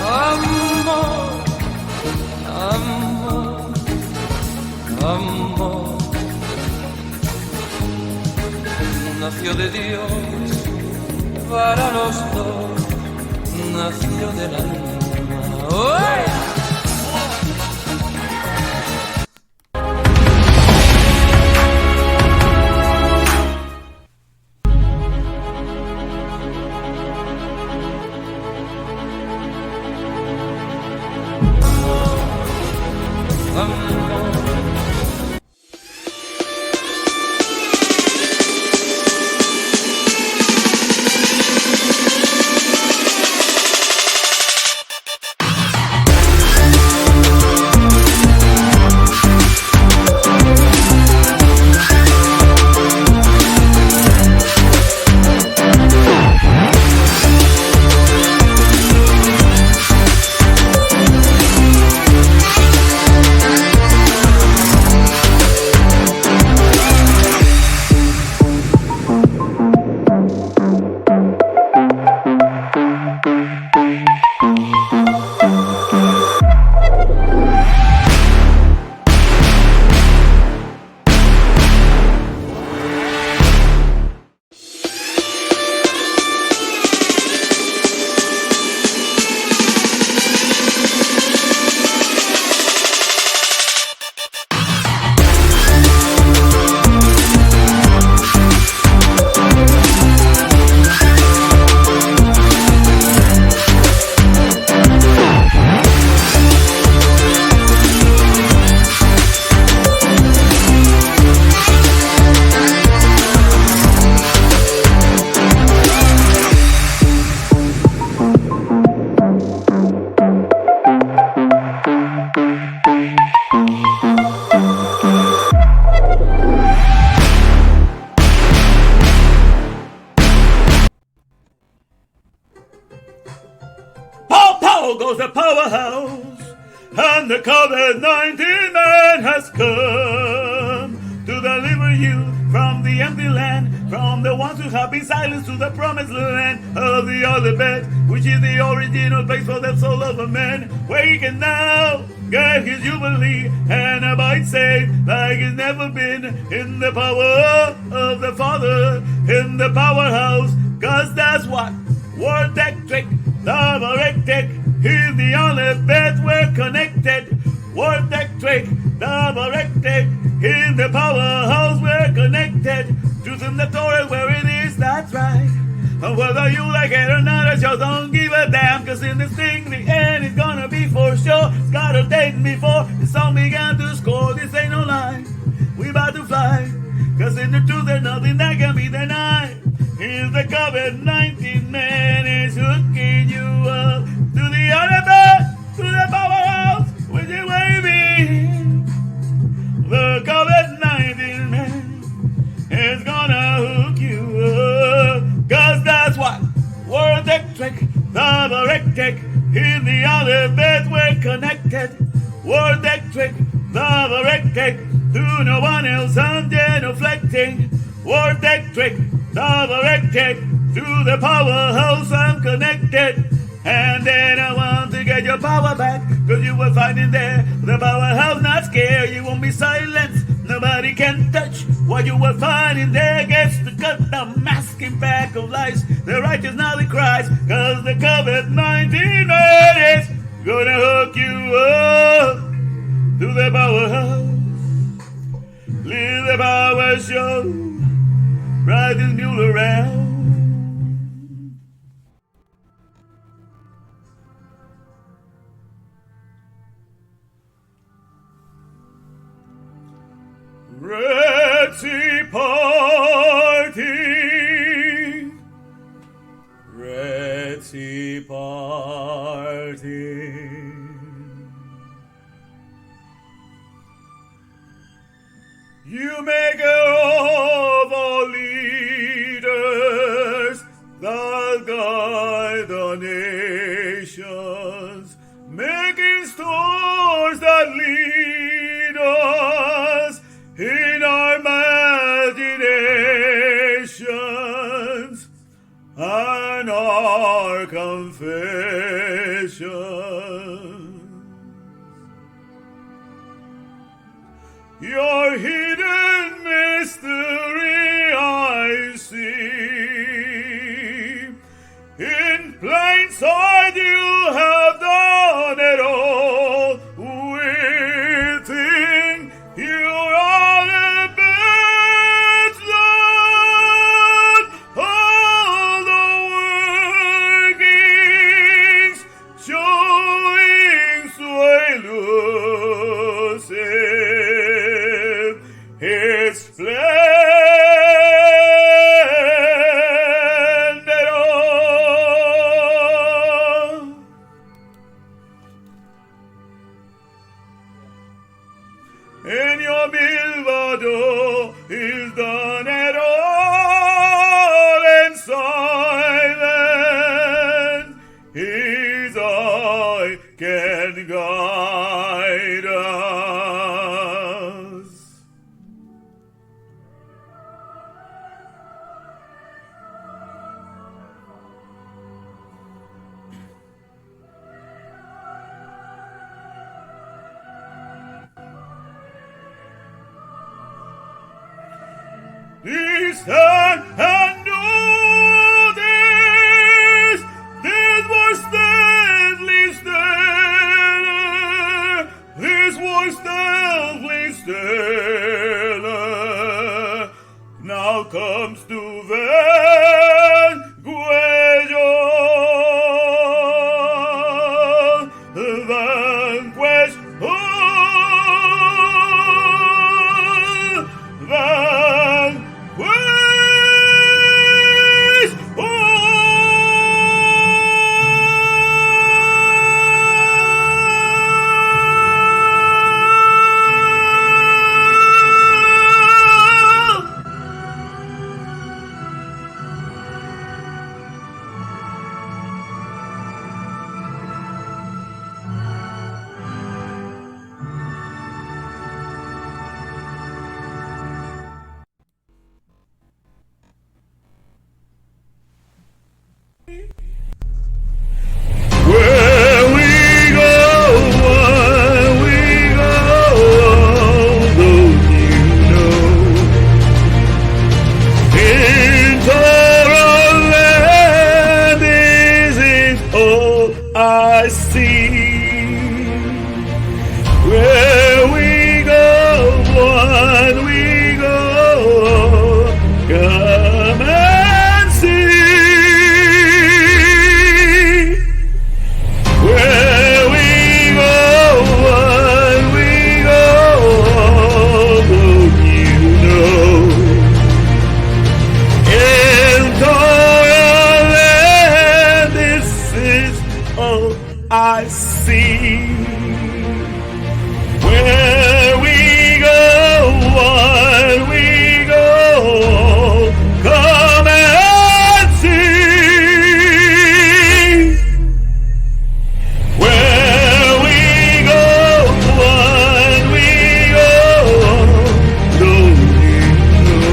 Amor, amor, amor, nació de Dios para los dos, nació del alma. ¡Oh! Now goes the powerhouse, and the COVID-19 man has come to deliver you from the empty land, from the ones who have been silenced to the promised land of the other bed, which is the original place for the soul of a man, where he can now get his jubilee and abide safe like he's never been, in the power of the Father, in the powerhouse, cause that's what World Electric, Double Electric, is the only bed we're connected. World Electric, Double Electric, in the powerhouse we're connected. Truth in the Torah where it is, that's right. And whether you like it or not, I just don't give a damn. Cause in this thing, the end is gonna be for sure. It's got a date before the song began to score. This ain't no lie, we about to fly. Cause in the truth there's nothing that can be denied. Here's the COVID-19 man is hooking you up to the other bed, to the powerhouse, with you waving. The COVID-19 man is gonna hook you up, cause that's what World Electric, Double Electric, in the other bed we're connected. World Electric, Double Electric, to no one else I'm genuflecting. World Electric, Double Electric, to the powerhouse I'm connected. And then I want to get your power back, cause you will find in there the powerhouse not scared. You won't be silenced, nobody can touch what you will find in there. Gets to cut the masking back of lies. The righteous now they cries, cause the COVID-19 man is gonna hook you up to the powerhouse. Leave the power show, ride this mule around. Red Sea parting, Red Sea parting. You make of all leaders that guide the nations, making stores that lead us in our imaginations and our confessions. Your hidden mystery I see. In plain sight you have done it all. Within you are the best done. All the workings showing sway elusive. His splendid all. And your Milvado is done at all in silence. His eye can guide us. Listen and know this. This was deadly stellar. This was deadly stellar. Now comes to vanquish all. Vanquish all. Vanquish I see. Where we go, on we go. Come and see. Where we go, on we go. Don't you know? In Torah, this is all I see. Where we go, on we go. Come and see. Where we go, on we go. Don't you know?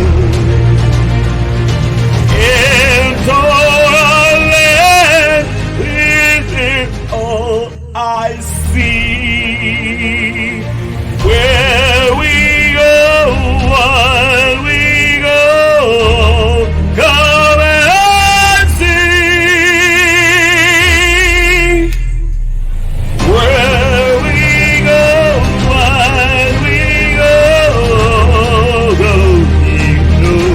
In Torah land, this is all I see. Where we go, on we go. Come and see. Where we go, on we go. Don't you know?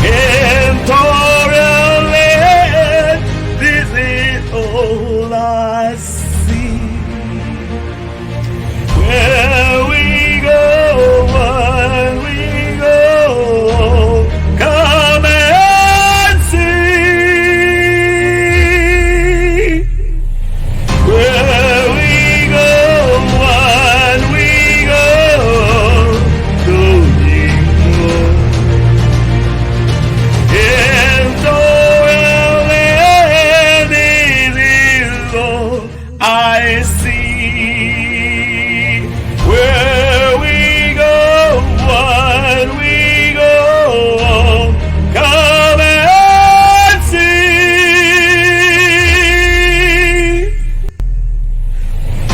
In Torah land, this is all I see. Where we go, on we go. Come and see. Where we go, on we go. Don't you know? In Torah land, this is all I see. Where we go, on we go. Come and see.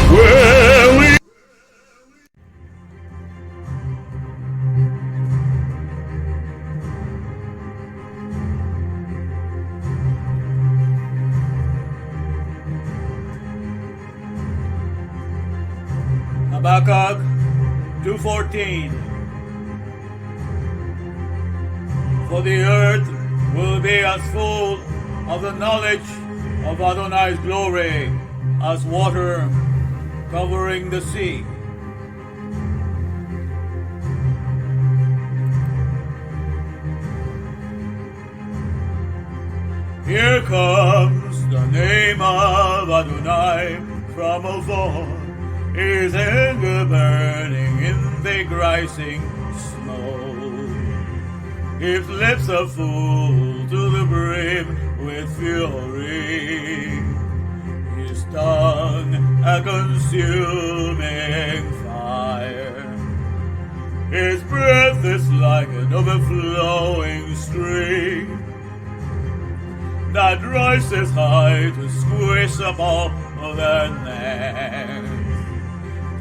Where we Habakkuk 2:14. For the earth will be as full of the knowledge of Adonai's glory as water covering the sea. Here comes the name of Adonai from afar, his anger burning in the rising snow. His lips are full to the brim with fury, his tongue a consuming fire. His breath is like an overflowing stream that rises high to squeeze up all the net,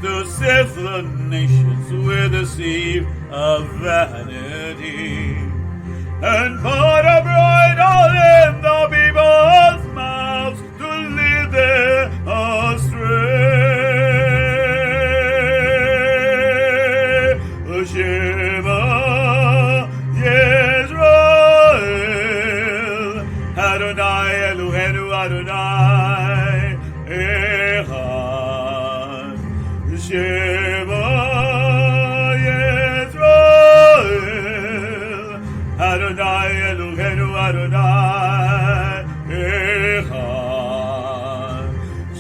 to sift the nations with a sieve of vanity, and put a bright oil in the people's mouths to lead them astray. Shema Yisrael, Adonai Eloheinu Adonai Echad. Shema Yisrael, Adonai Eloheinu Adonai Echad.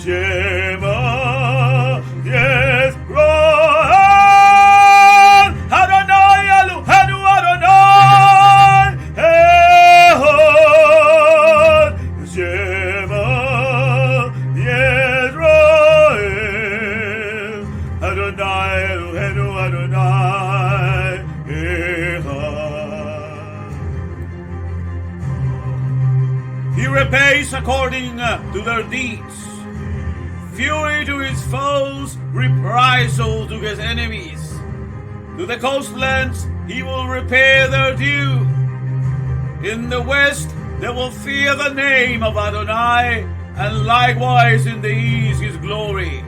Shema Yisrael, Adonai Eloheinu Adonai Echad. Shema Yisrael, Adonai Eloheinu Adonai Echad. He repays according to their deeds. Fury to his foes, reprisal to his enemies. To the coastlands he will repay their due. In the west They will fear the name of Adonai, and likewise in the east his glory.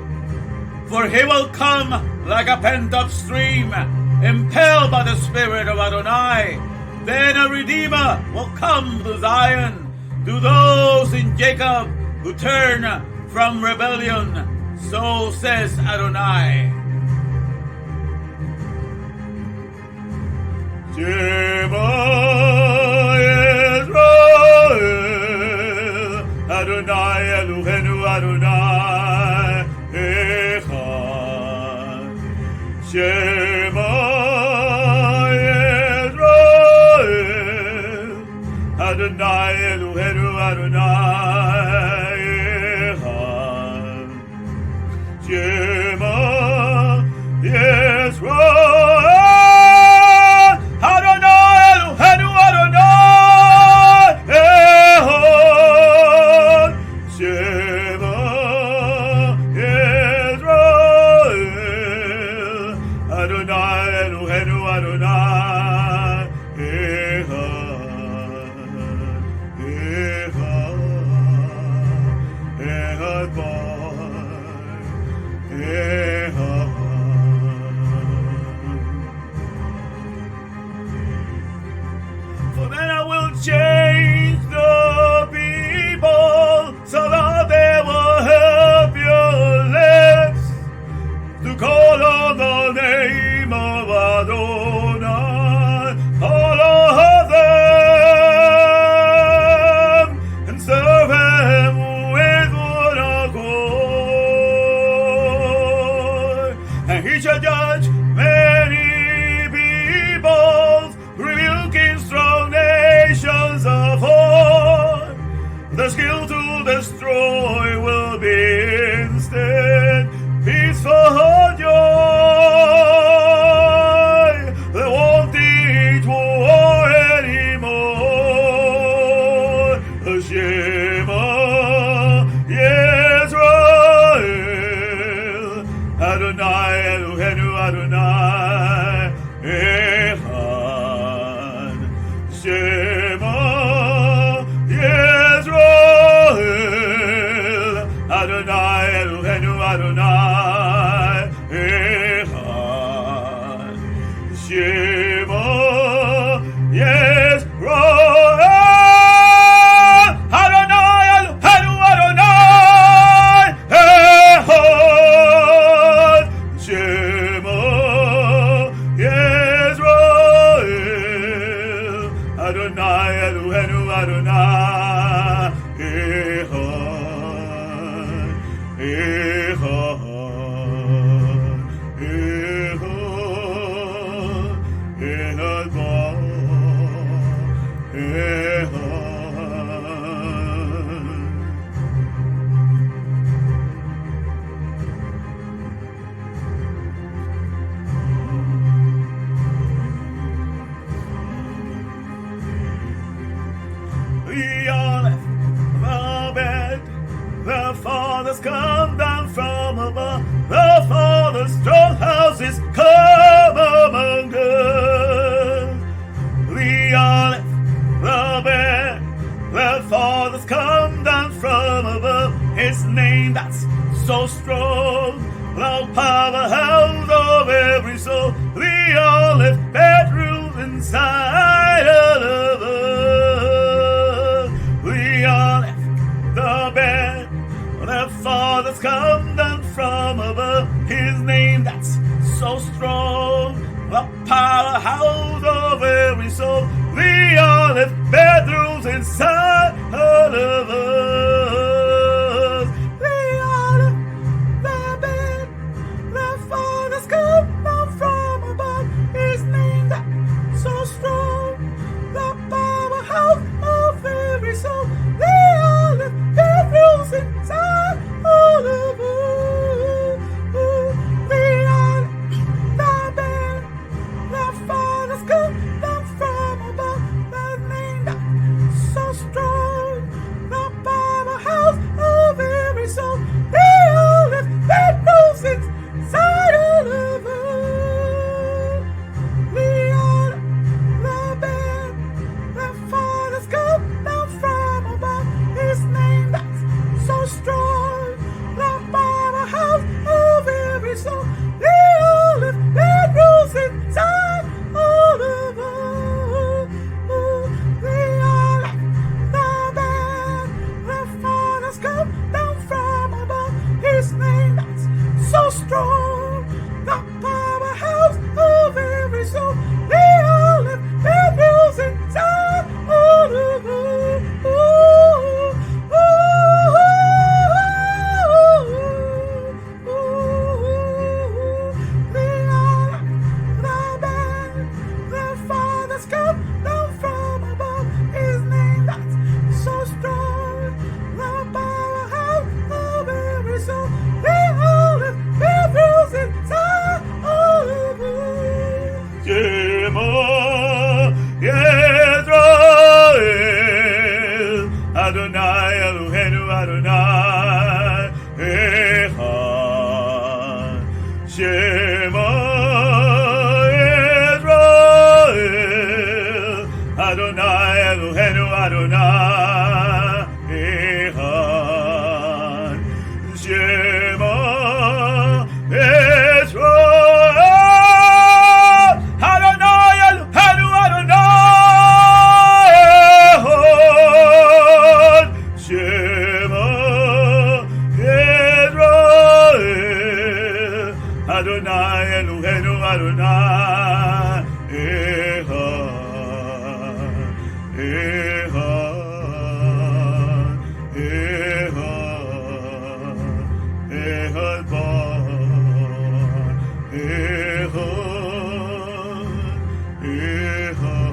For he will come like a pent-up stream, impelled by the Spirit of Adonai. Then a Redeemer will come to Zion, to those in Jacob who turn from rebellion. So says Adonai. Shema Yisrael, Adonai Eloheinu Adonai Echad. Shema Yisrael, Adonai Eloheinu Adonai Echad. Shema Yisrael, Adonai Eloheinu Adonai Echad. Shema Yisrael, Adonai Eloheinu Adonai Echad. Echad Echad Echad. For then I will change the people so that they will help your lips to call on the name of Adonai, all of them, and serve him with one accord. And he shall judge many peoples, rebuking strong nations of old. The skill to destroy will be instant peaceful joy. They won't teach war anymore. Shema Yisrael, Adonai Eloheinu Adonai Echad. Shema Yisrael, Adonai Eloheinu Adonai Echad. Shema Yisrael, Adonai Eloheinu Adonai Echad. Shema Yisrael, Adonai Eloheinu Adonai Echad. Echad Echad Echad. The olive, the bed, the fathers come down from above, the father's strong houses come among us. The olive, the bed, the fathers come down from above, his name that's so strong, the powerhouse of every soul. The olive bed rules inside of us. The olive, the bed, the fathers come down from above, his name that's so strong, the powerhouse of every soul. The olive bed rules inside of us. The olive, the bed, the fathers come down from above, his name that's so strong. Adonai Eloheinu Adonai Echad. Shema Israel, Adonai Eloheinu Adonai Echad. Shema Israel, Adonai Eloheinu Adonai Echad. Shema Israel, Adonai Eloheinu Adonai Echad. Echad. Echad. Echad Bar. Echad. Echad.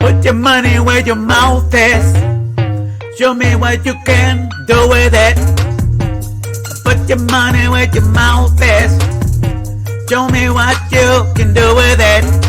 Put your money where your mouth is. Show me what you can do with it. Put your money where your mouth is. Show me what you can do with it.